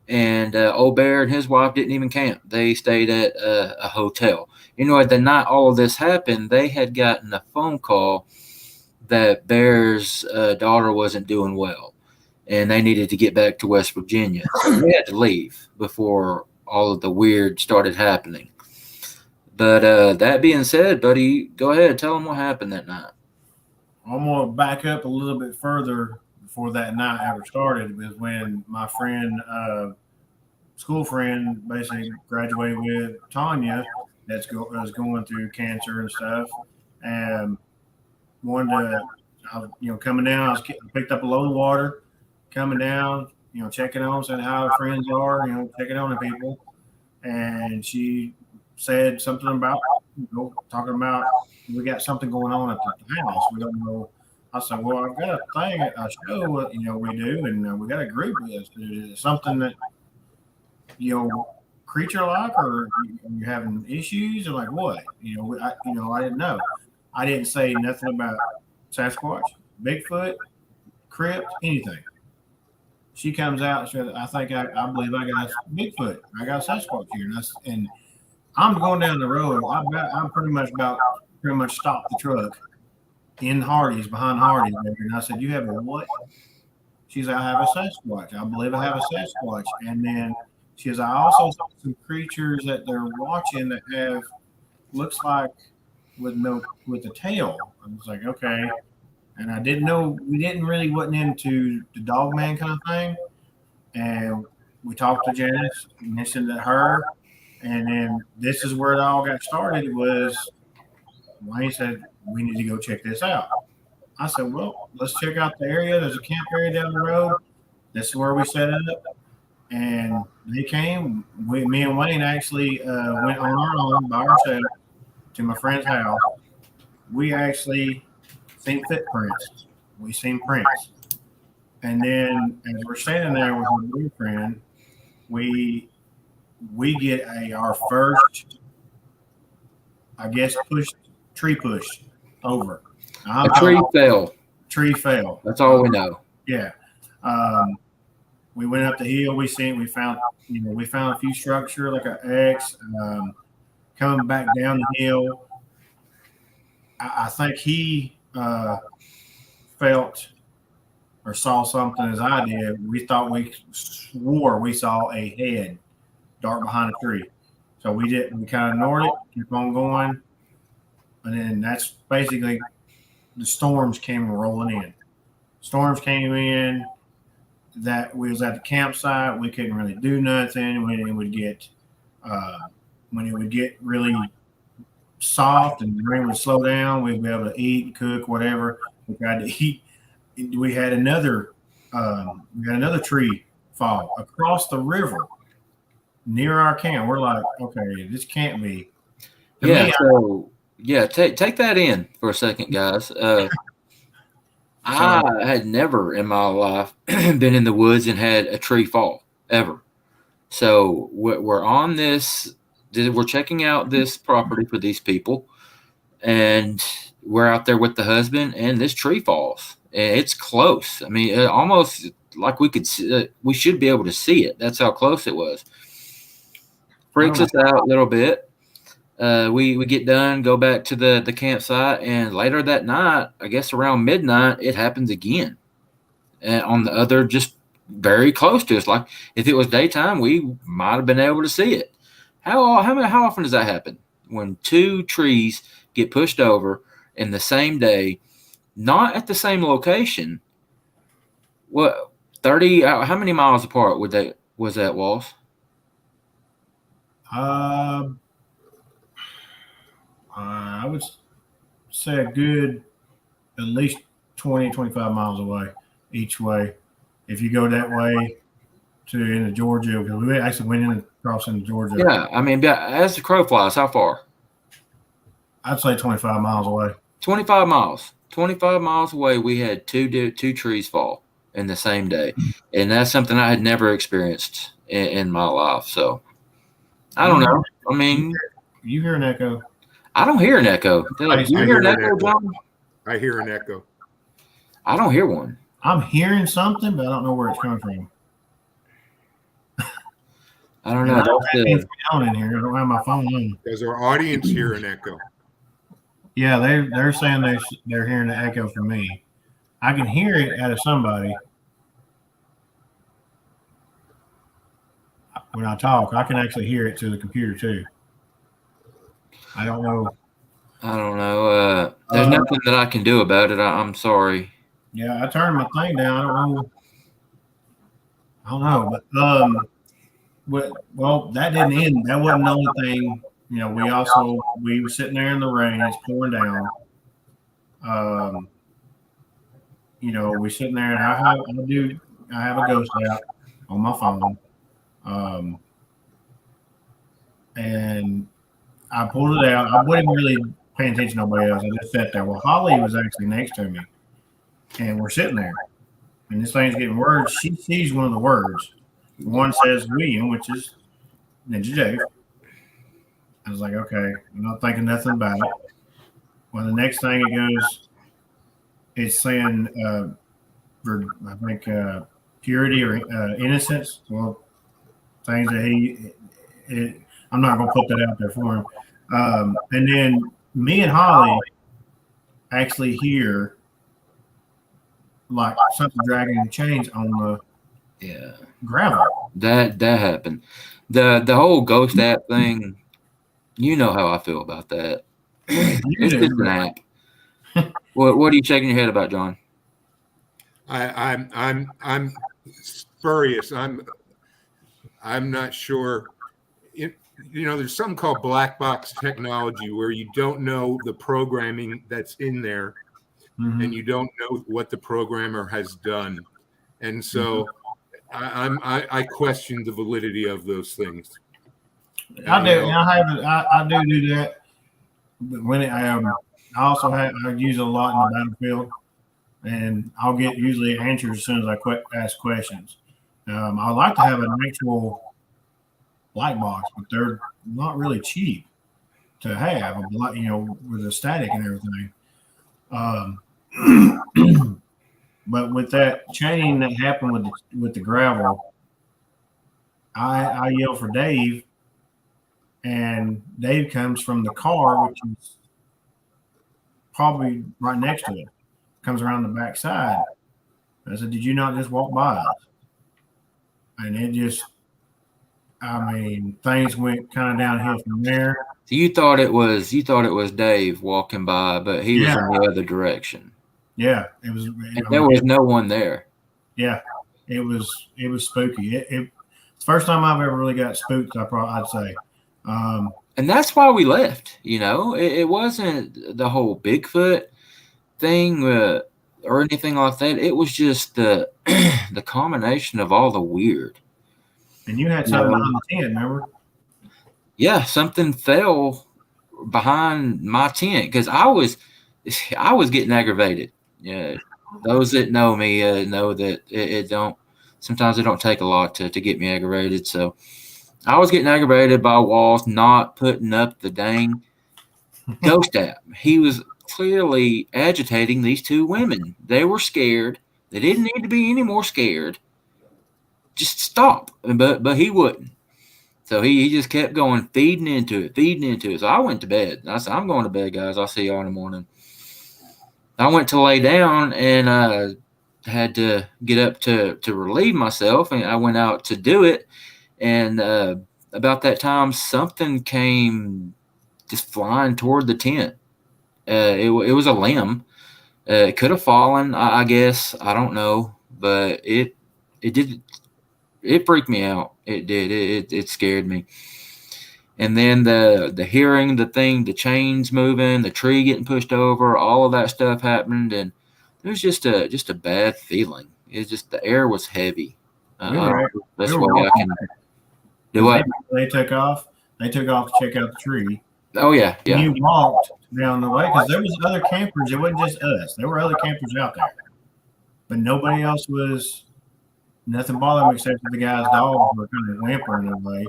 [SPEAKER 3] And O'Bear and his wife didn't even camp. They stayed at a hotel. The night all of this happened, they had gotten a phone call that Bear's daughter wasn't doing well, and they needed to get back to West Virginia. So they had to leave before all of the weird started happening. But that being said, buddy, go ahead. Tell them what happened that night.
[SPEAKER 2] I'm going to back up a little bit further before that night ever started. It was when my friend, school friend, basically graduated with Tanya, was going through cancer and stuff, and wanted to, coming down. I picked up a load of water, coming down, checking on, saying how our friends are, checking on the people, and she said something about, talking about we got something going on at the house. We don't know. I said, well, I've got a thing, a show, we do, and we got a group with us. Is it something that, creature-like, or you having issues, or like what? I didn't know. I didn't say nothing about Sasquatch, Bigfoot, crypt, anything. She comes out and said, I believe I got Bigfoot. I got Sasquatch here. And I'm going down the road. I'm pretty much stopped the truck in Hardy's, behind Hardy's. And I said, you have a what? She's like, I have a Sasquatch. I believe I have a Sasquatch. And then she says, I also saw some creatures that they're watching that have, looks like with a tail. I was like, okay. And I didn't know, wasn't into the dog man kind of thing. and we talked to Janice, mentioned to her, and then this is where it all got started. Was Wayne said we need to go check this out. I said, well, let's check out the area. There's a camp area down the road. This is where we set it up. And they came. Me and Wayne actually went on our own by ourselves to my friend's house. We actually seen footprints. We seen prints. And then as we're standing there with my boyfriend, we get our first, I guess, tree push over.
[SPEAKER 3] A tree fell.
[SPEAKER 2] Tree fell.
[SPEAKER 3] That's all we know.
[SPEAKER 2] Yeah. We went up the hill. We found a few structure like an X. Coming back down the hill, I think he felt or saw something as I did. We swore we saw a head dart behind a tree. So we didn't. We kind of ignored it, kept on going, and then that's basically the storms came rolling in. Storms came in. That we was at the campsite. We couldn't really do nothing. When it would get really soft and the rain would slow down, we'd be able to eat, cook, whatever. We tried to eat. We had another tree fall across the river near our camp. We're like, okay, this can't be.
[SPEAKER 3] Take that in for a second, guys. I had never in my life been in the woods and had a tree fall ever. So we're on this. We're checking out this property for these people, and we're out there with the husband, and this tree falls. It's close. I mean, almost like we could see, we should be able to see it. That's how close it was. Freaks us out a little bit. We get done, go back to the campsite, and later that night, I guess around midnight, it happens again. And on the other, just very close to us. Like if it was daytime, we might have been able to see it. How often does that happen? When two trees get pushed over in the same day, not at the same location. What 30? How many miles apart was that, Walls?
[SPEAKER 2] I would say a good at least 20, 25 miles away each way. If you go that way into Georgia, because we actually went across into Georgia.
[SPEAKER 3] Yeah, I mean, as the crow flies, how far?
[SPEAKER 2] I'd say 25 miles away.
[SPEAKER 3] 25 miles. 25 miles away, we had two trees fall in the same day. And that's something I had never experienced in my life. So, I don't know. I mean,
[SPEAKER 2] you hear an echo.
[SPEAKER 3] I don't hear an echo. You hear an echo, John?
[SPEAKER 4] I hear an echo.
[SPEAKER 3] I don't hear one.
[SPEAKER 2] I'm hearing something, but I don't know where it's coming from.
[SPEAKER 3] I don't know.
[SPEAKER 2] I don't have anything on in here. I don't have my phone on.
[SPEAKER 4] Does our audience hear an echo?
[SPEAKER 2] Yeah, they're saying they're hearing the echo from me. I can hear it out of somebody. When I talk, I can actually hear it to the computer too. I don't know.
[SPEAKER 3] There's nothing that I can do about it. I'm sorry.
[SPEAKER 2] Yeah, I turned my thing down. I don't know. But well, that didn't end. That wasn't the only thing. You know, we were sitting there in the rain. It's pouring down. You know, we're sitting there, and I have a ghost out on my phone. And I pulled it out. I wasn't really paying attention to nobody else. I just sat there. Well, Holly was actually next to me, and we're sitting there. And this thing's getting words. She sees one of the words. One says William, which is Ninja Dave. I was like, okay, I'm not thinking nothing about it. Well, the next thing it goes, it's saying, I think, purity or innocence. Well, things that I'm not going to put that out there for him. And then me and Holly actually hear like something dragging the chains on the gravel.
[SPEAKER 3] That happened. The whole ghost app thing. You know how I feel about that. It's just an app. What are you shaking your head about, John?
[SPEAKER 4] I'm spurious. I'm not sure. There's something called black box technology where you don't know the programming that's in there, and you don't know what the programmer has done, and so I question the validity of those things.
[SPEAKER 2] I do. I do that. But when I also I use it a lot in the battlefield, and I'll get usually answers as soon as I ask questions. I like to have an actual black box, but they're not really cheap to have. With the static and everything. But with that chain that happened with the gravel, I yell for Dave, and Dave comes from the car, which is probably right next to it. Comes around the back side. I said, "Did you not just walk by us?" And it just, things went kind of downhill from there.
[SPEAKER 3] So you thought it was Dave walking by, but he was in the other direction.
[SPEAKER 2] Yeah, it was.
[SPEAKER 3] And there was no one there.
[SPEAKER 2] Yeah, it was spooky. It's the first time I've ever really got spooked. I'd say.
[SPEAKER 3] And that's why we left. It wasn't the whole Bigfoot thing or anything like that. It was just the combination of all the weird.
[SPEAKER 2] And you had something behind the tent, remember?
[SPEAKER 3] Yeah, something fell behind my tent because I was getting aggravated. Yeah, those that know me know that it don't. Sometimes it don't take a lot to get me aggravated. So I was getting aggravated by Walls not putting up the dang ghost app. He was clearly agitating these two women. They were scared. They didn't need to be any more scared. Just stop. But he wouldn't. So he just kept going, feeding into it. So I went to bed. I said, I'm going to bed, guys. I'll see y'all in the morning. I went to lay down and had to get up to relieve myself. And I went out to do it. And about that time, something came just flying toward the tent. It was a limb. It could have fallen, I guess. I don't know. But it did. It freaked me out. It did. It scared me. And then the hearing, the chains moving, the tree getting pushed over, all of that stuff happened, and it was just a bad feeling. It's just the air was heavy. That's why I can do what
[SPEAKER 2] they took off. They took off to check out the tree.
[SPEAKER 3] Oh yeah.
[SPEAKER 2] And you walked down the way because there was other campers. It wasn't just us. There were other campers out there, but nobody else was. Nothing bothered me except for the guy's dogs were kind of whimpering in a way.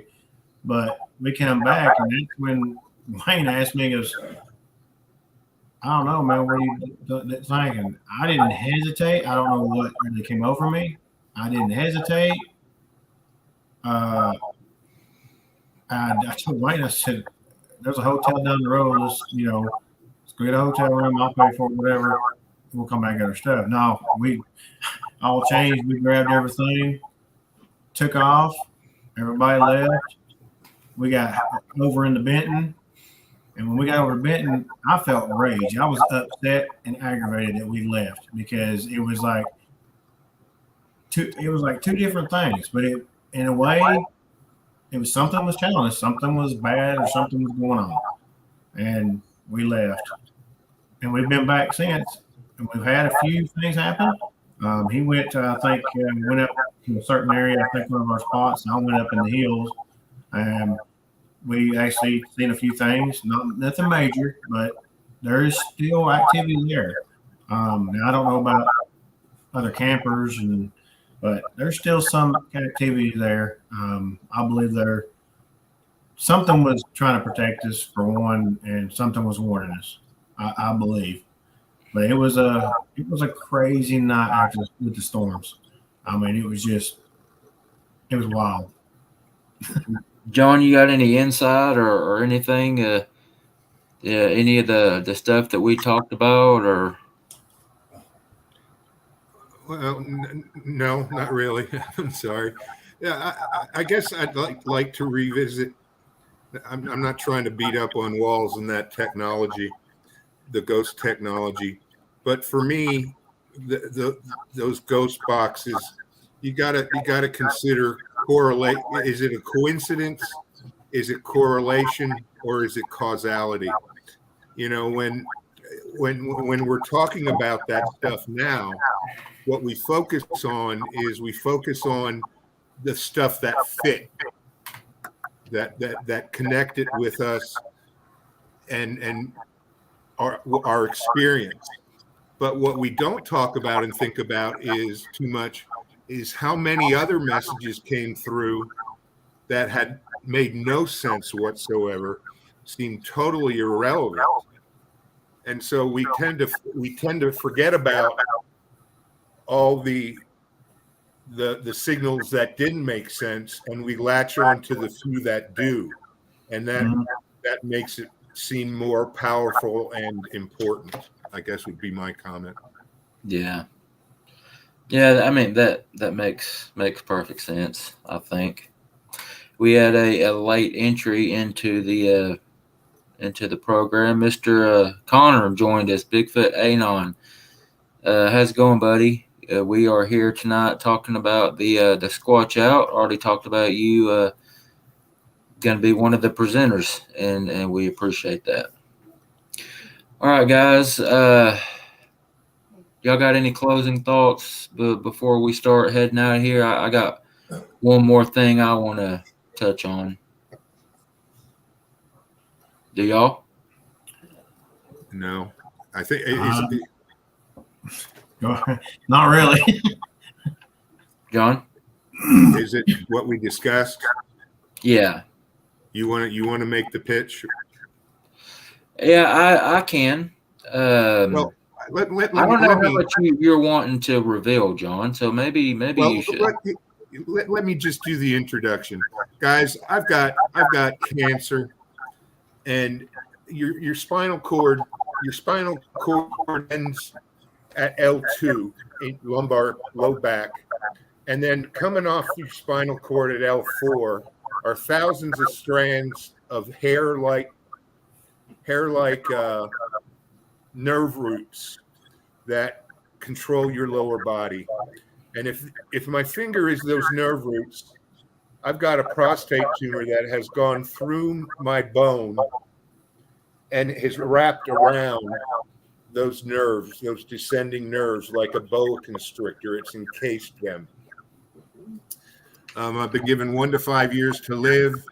[SPEAKER 2] But we came back, and that's when Wayne asked me, he goes, I don't know, man, what are you thinking? I didn't hesitate. I don't know what really came over me. I didn't hesitate. I told Wayne, I said, there's a hotel down the road. Let's get a hotel room. I'll pay for it, whatever. We'll come back and get our stuff. No, we all changed. We grabbed everything, took off. Everybody left. We got over into Benton. And when we got over to Benton, I felt rage. I was upset and aggravated that we left because it was like two different things. But in a way, it was something was telling us something was bad or something was going on. And we left. And we've been back since. And we've had a few things happen. He went to, I think, went up to a certain area, I think one of our spots. And I went up in the hills. We actually seen a few things, nothing major, but there is still activity there. Now I don't know about other campers, but there's still some activity there. I believe something was trying to protect us for one, and something was warning us. I believe, but it was a crazy night after with the storms. I mean, it was wild.
[SPEAKER 3] John, you got any insight or anything? Any of the stuff that we talked about, or?
[SPEAKER 4] Well, no, not really. I'm sorry. Yeah, I guess I'd like to revisit. I'm not trying to beat up on Walls and that technology, the ghost technology, but for me, those ghost boxes you gotta consider correlate. Is it a coincidence? Is it correlation, or is it causality? You know, when we're talking about that stuff now, what we focus on is we focus on the stuff that fit, that connected with us and our experience. But what we don't talk about and think about is too much is how many other messages came through that had made no sense whatsoever, seemed totally irrelevant. And so we tend to forget about all the signals that didn't make sense, and we latch on to the few that do, and that makes it seem more powerful and important, I guess would be my comment.
[SPEAKER 3] Yeah. I mean that makes perfect sense. I think we had a late entry into the program. Mr. Connor joined us. Bigfoot Anon. How's it going, buddy? We are here tonight talking about the Squatch Out. Already talked about you going to be one of the presenters, and we appreciate that. All right, guys. Y'all got any closing thoughts before we start heading out of here? I got one more thing I want to touch on. Do y'all?
[SPEAKER 4] No, I think
[SPEAKER 2] not really.
[SPEAKER 3] John?
[SPEAKER 4] Is it what we discussed?
[SPEAKER 3] Yeah.
[SPEAKER 4] You want to make the pitch?
[SPEAKER 3] Yeah, I can.
[SPEAKER 4] Well,
[SPEAKER 3] I don't know how much you're wanting to reveal, John. So maybe you should.
[SPEAKER 4] Let me just do the introduction, guys. I've got cancer, and your spinal cord ends at L2, in lumbar low back, and then coming off your spinal cord at L4 are thousands of strands of hair-like nerve roots that control your lower body. And if my finger is those nerve roots, I've got a prostate tumor that has gone through my bone and has wrapped around those nerves, those descending nerves, like a boa constrictor. It's encased them. I've been given 1 to 5 years to live,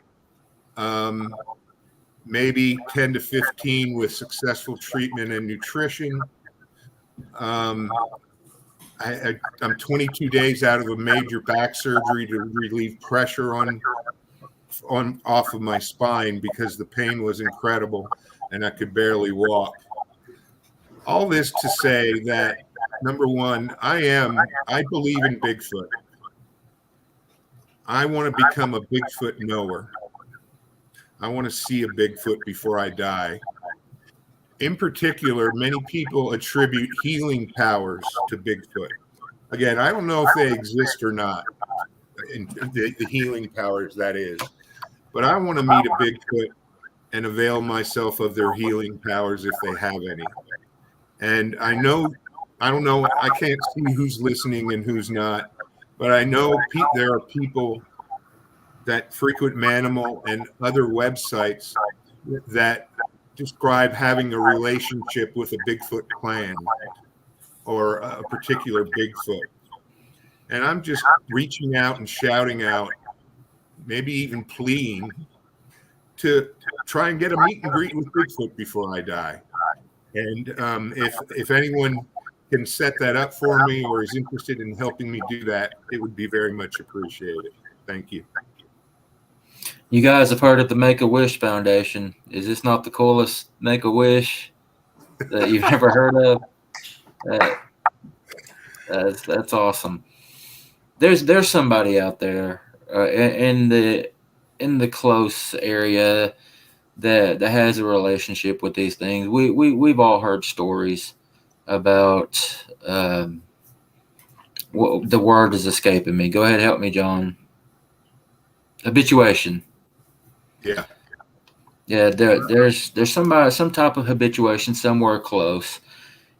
[SPEAKER 4] maybe 10 to 15 with successful treatment and nutrition. I'm 22 days out of a major back surgery to relieve pressure off of my spine because the pain was incredible and I could barely walk. All this to say that, number one, I believe in Bigfoot. I want to become a Bigfoot knower. I want to see a Bigfoot before I die. In particular, many people attribute healing powers to Bigfoot. Again, I don't know if they exist or not, the healing powers, that is. But I want to meet a Bigfoot and avail myself of their healing powers if they have any. And I don't know, I can't see who's listening and who's not, but I know there are people that frequent Mannimal and other websites that describe having a relationship with a Bigfoot clan or a particular Bigfoot. And I'm just reaching out and shouting out, maybe even pleading to try and get a meet and greet with Bigfoot before I die. And if anyone can set that up for me or is interested in helping me do that, it would be very much appreciated. Thank you.
[SPEAKER 3] You guys have heard of the Make-A-Wish Foundation. Is this not the coolest Make-A-Wish that you've ever heard of? That's awesome. There's somebody out there in the close area that has a relationship with these things. We've all heard stories about the word is escaping me. Go ahead, help me, John. Habituation.
[SPEAKER 4] Yeah.
[SPEAKER 3] There's some type of habituation somewhere close.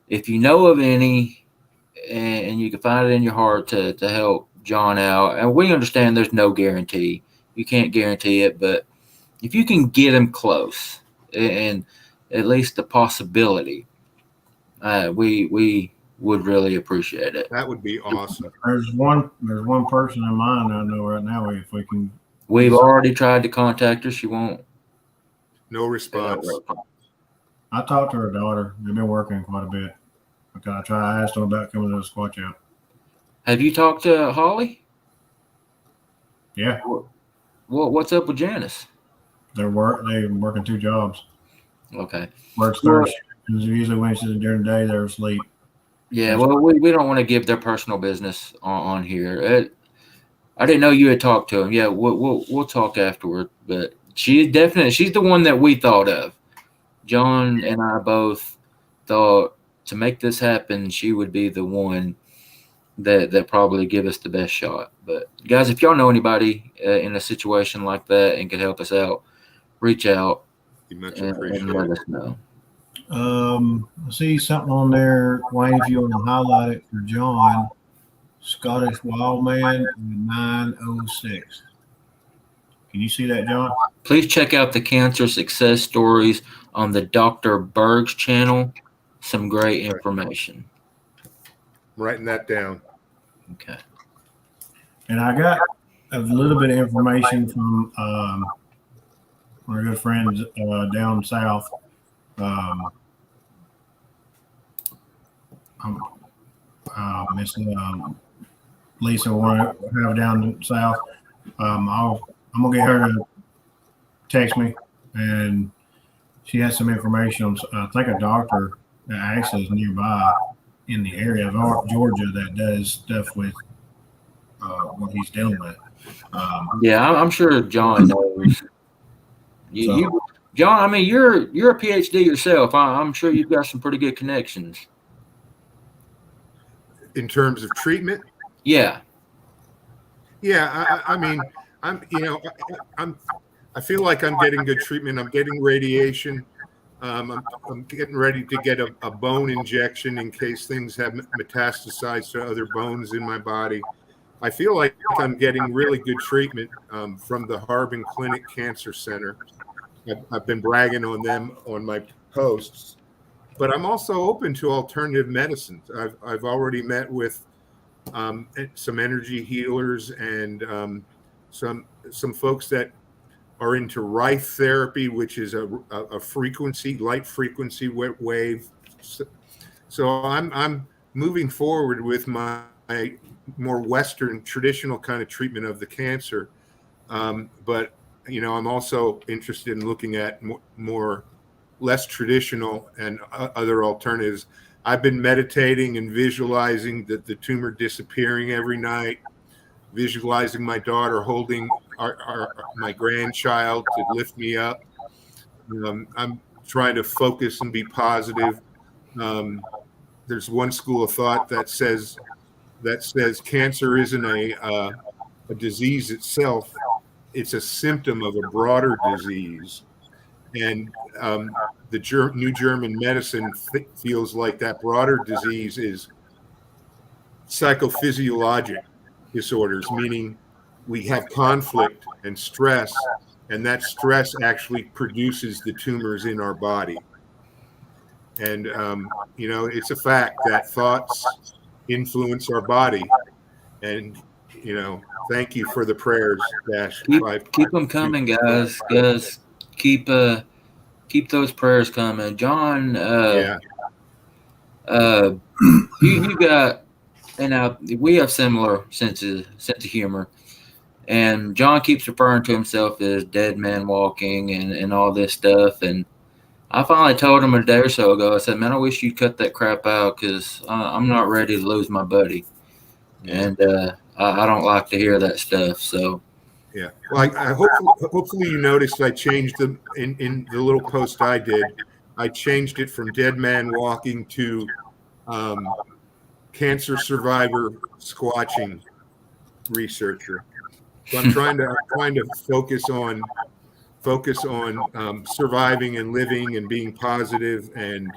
[SPEAKER 3] If you know of any, and you can find it in your heart to help John out, and we understand there's no guarantee. You can't guarantee it, but if you can get him close and at least the possibility, we would really appreciate it.
[SPEAKER 4] That would be awesome.
[SPEAKER 2] There's one person in mind I know right now. If we can,
[SPEAKER 3] We've already tried to contact her. She won't.
[SPEAKER 4] No response.
[SPEAKER 2] I talked to her daughter. They've been working quite a bit. Okay, I asked them about coming to the Squatch Out.
[SPEAKER 3] Have you talked to Holly?
[SPEAKER 2] Yeah.
[SPEAKER 3] What's up with Janice?
[SPEAKER 2] They're working 2 jobs.
[SPEAKER 3] Okay.
[SPEAKER 2] Works Thursday. Usually Wednesdays during the day they're asleep.
[SPEAKER 3] Yeah, well, we don't want to give their personal business on here. I didn't know you had talked to him. Yeah, we'll talk afterward. But she's the one that we thought of. John and I both thought to make this happen, she would be the one that probably give us the best shot. But guys, if y'all know anybody in a situation like that and could help us out, reach out and let us know.
[SPEAKER 2] I see something on there, Wayne, if you want to highlight it for John. Scottish Wildman 906. Can you see that, John?
[SPEAKER 3] Please check out the cancer success stories on the Dr. Berg's channel. Some great information.
[SPEAKER 4] I'm writing that down.
[SPEAKER 3] Okay.
[SPEAKER 2] And I got a little bit of information from our good friends down south. Miss Lisa want to have down south. I'm gonna get her to text me, and she has some information on. I think a doctor that actually is nearby in the area of Georgia that does stuff with what he's dealing with.
[SPEAKER 3] Yeah, I'm sure John knows. John, I mean, you're a PhD yourself. I'm sure you've got some pretty good connections.
[SPEAKER 4] In terms of treatment?
[SPEAKER 3] Yeah.
[SPEAKER 4] Yeah, I mean, I feel like I'm getting good treatment. I'm getting radiation. I'm getting ready to get a bone injection in case things have metastasized to other bones in my body. I feel like I'm getting really good treatment from the Harbin Clinic Cancer Center. I've been bragging on them on my posts, but I'm also open to alternative medicines. I've already met with some energy healers and some folks that are into Rife therapy, which is a frequency, light frequency wave. So I'm moving forward with my more Western traditional kind of treatment of the cancer. But, I'm also interested in looking at more less traditional and other alternatives. I've been meditating and visualizing the tumor disappearing every night, visualizing my daughter holding my grandchild to lift me up. I'm trying to focus and be positive. There's one school of thought that says cancer isn't a disease itself; it's a symptom of a broader disease. And the new German medicine feels like that broader disease is psychophysiologic disorders, meaning we have conflict and stress, and that stress actually produces the tumors in our body. And, it's a fact that thoughts influence our body. And, thank you for the prayers.
[SPEAKER 3] Keep them coming, guys. Keep those prayers coming. John, you got, and we have similar sense of humor. And John keeps referring to himself as dead man walking and all this stuff. And I finally told him a day or so ago, I said, man, I wish you'd cut that crap out because I'm not ready to lose my buddy. And I don't like to hear that stuff. So,
[SPEAKER 4] yeah. Well, hopefully you noticed I changed them in the little post I did. I changed it from dead man walking to cancer survivor squatching researcher. So I'm trying to focus on surviving and living and being positive and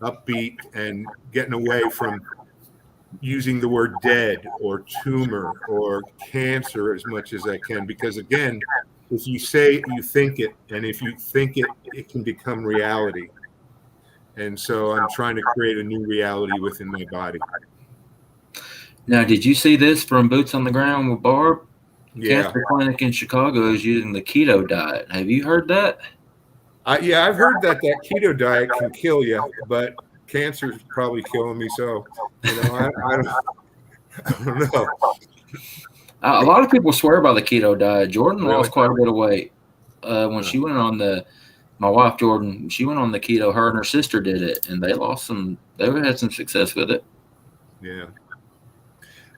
[SPEAKER 4] upbeat and getting away from using the word dead or tumor or cancer as much as I can, because again, if you say it, you think it, and if you think it, it can become reality. And so I'm trying to create a new reality within my body.
[SPEAKER 3] Now, did you see this from Boots on the Ground with Barb?
[SPEAKER 4] Yeah.
[SPEAKER 3] Cancer clinic in Chicago is using the keto diet. Have you heard that?
[SPEAKER 4] Yeah, I've heard that keto diet can kill you, but cancer's probably killing me. So, I don't know.
[SPEAKER 3] A lot of people swear by the keto diet. Jordan
[SPEAKER 4] Really?
[SPEAKER 3] lost quite a bit of weight when she went on my wife Jordan. She went on the keto. Her and her sister did it, and they lost some. They had some success with it.
[SPEAKER 4] Yeah.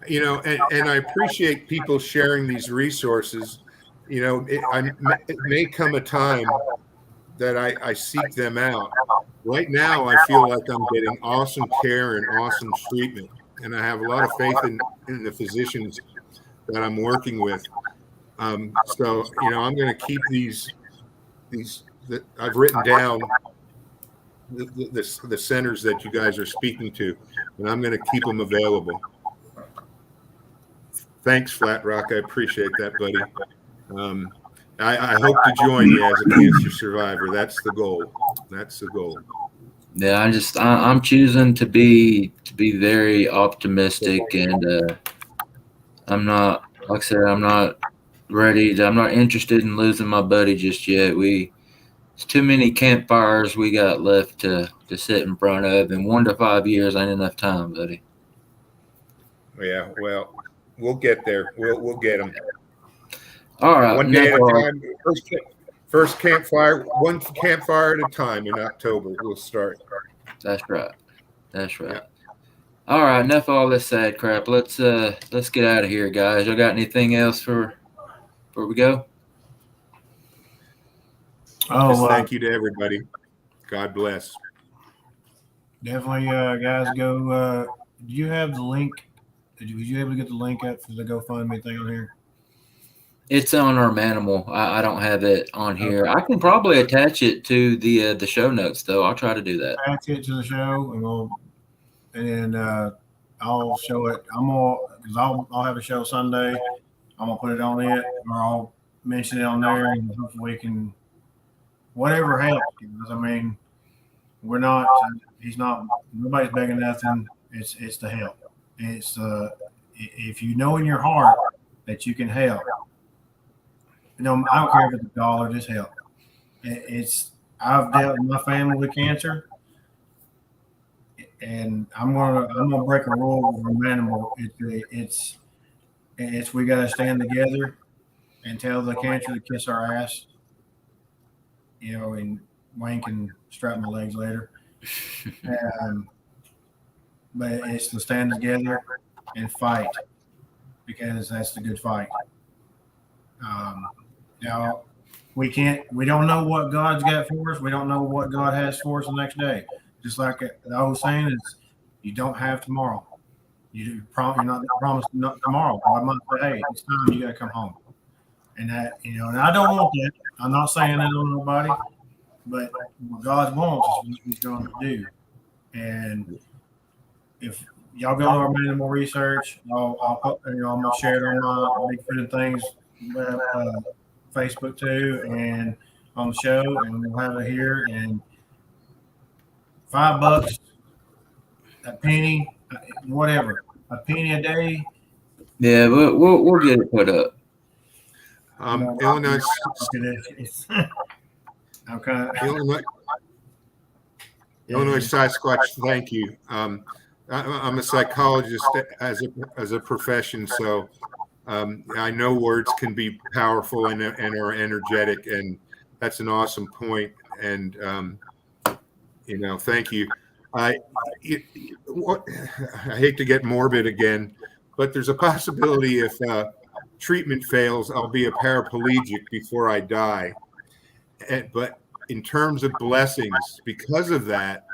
[SPEAKER 4] And I appreciate people sharing these resources. It may come a time that I seek them out. Right now, I feel like I'm getting awesome care and awesome treatment, and I have a lot of faith in the physicians that I'm working with. So I'm going to keep these that I've written down the centers that you guys are speaking to, and I'm going to keep them available. Thanks, Flat Rock. I appreciate that, buddy. I hope to join you as a cancer survivor. That's the goal. That's the goal.
[SPEAKER 3] Yeah, I'm choosing to be very optimistic, and I'm not, like I said, I'm not I'm not interested in losing my buddy just yet. It's too many campfires we got left to sit in front of, and 1 to 5 years ain't enough time, buddy.
[SPEAKER 4] Yeah, well, we'll get there. We'll get them.
[SPEAKER 3] All right,
[SPEAKER 4] one day at a time. First campfire, one campfire at a time in October. We'll start.
[SPEAKER 3] That's right. That's right.
[SPEAKER 4] Yeah.
[SPEAKER 3] All right, enough of all this sad crap. Let's get out of here, guys. Y'all got anything else before we go?
[SPEAKER 4] Oh, thank you to everybody. God bless.
[SPEAKER 2] Definitely, guys, go. Do you have the link? Was you able to get the link up for the GoFundMe thing on here?
[SPEAKER 3] It's on our Mannimal. I don't have it on here. Okay. I can probably attach it to the show notes, though. I'll try to do that.
[SPEAKER 2] Attach it to the show, and I'll show it. Because I'll have a show Sunday. I'm gonna put it on it, or I'll mention it on there, and hopefully we can, whatever helps. I mean, we're not. He's not. Nobody's begging nothing. It's to help. It's if you know in your heart that you can help. I don't care if it's a dollar. Just help. I've dealt in my family with cancer, and I'm gonna break a rule from Mannimal. It's we gotta stand together and tell the cancer to kiss our ass. And Wayne can strap my legs later. But it's to stand together and fight, because that's the good fight. Now we don't know what God's got for us. We don't know what God has for us the next day. Just like the old saying is, you don't have tomorrow. You're not promised not tomorrow. God might say, hey, it's time, you got to come home. And that, and I don't want that. I'm not saying that on nobody, but what God wants is what He's going to do. And if y'all go to our Mannimal research, I'll put, I'm gonna share it on my Bigfoot and Things Facebook too, and on the show, and we'll have it here. And $5, a penny, whatever, a penny a day.
[SPEAKER 3] Yeah, we'll get it put up.
[SPEAKER 4] Illinois.
[SPEAKER 2] Okay.
[SPEAKER 4] Illinois Squatch. Thank you. I'm a psychologist as a profession, so I know words can be powerful and are energetic, and that's an awesome point. And thank you. I hate to get morbid again, but there's a possibility if treatment fails, I'll be a paraplegic before I die. But in terms of blessings, because of that,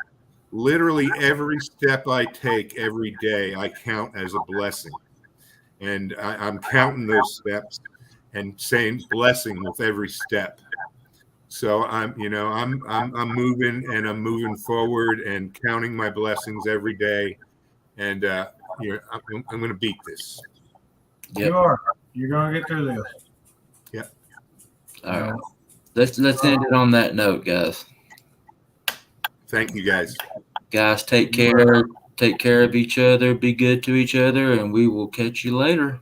[SPEAKER 4] literally every step I take every day, I count as a blessing. And I'm counting those steps and saying blessing with every step. So I'm moving, and I'm moving forward and counting my blessings every day. And I'm going to beat this.
[SPEAKER 3] Yep.
[SPEAKER 2] You are. You're gonna get through this.
[SPEAKER 4] Yep.
[SPEAKER 3] All right. Let's end it on that note, guys.
[SPEAKER 4] Thank you, guys.
[SPEAKER 3] Guys, take care. Take care of each other. Be good to each other, and we will catch you later.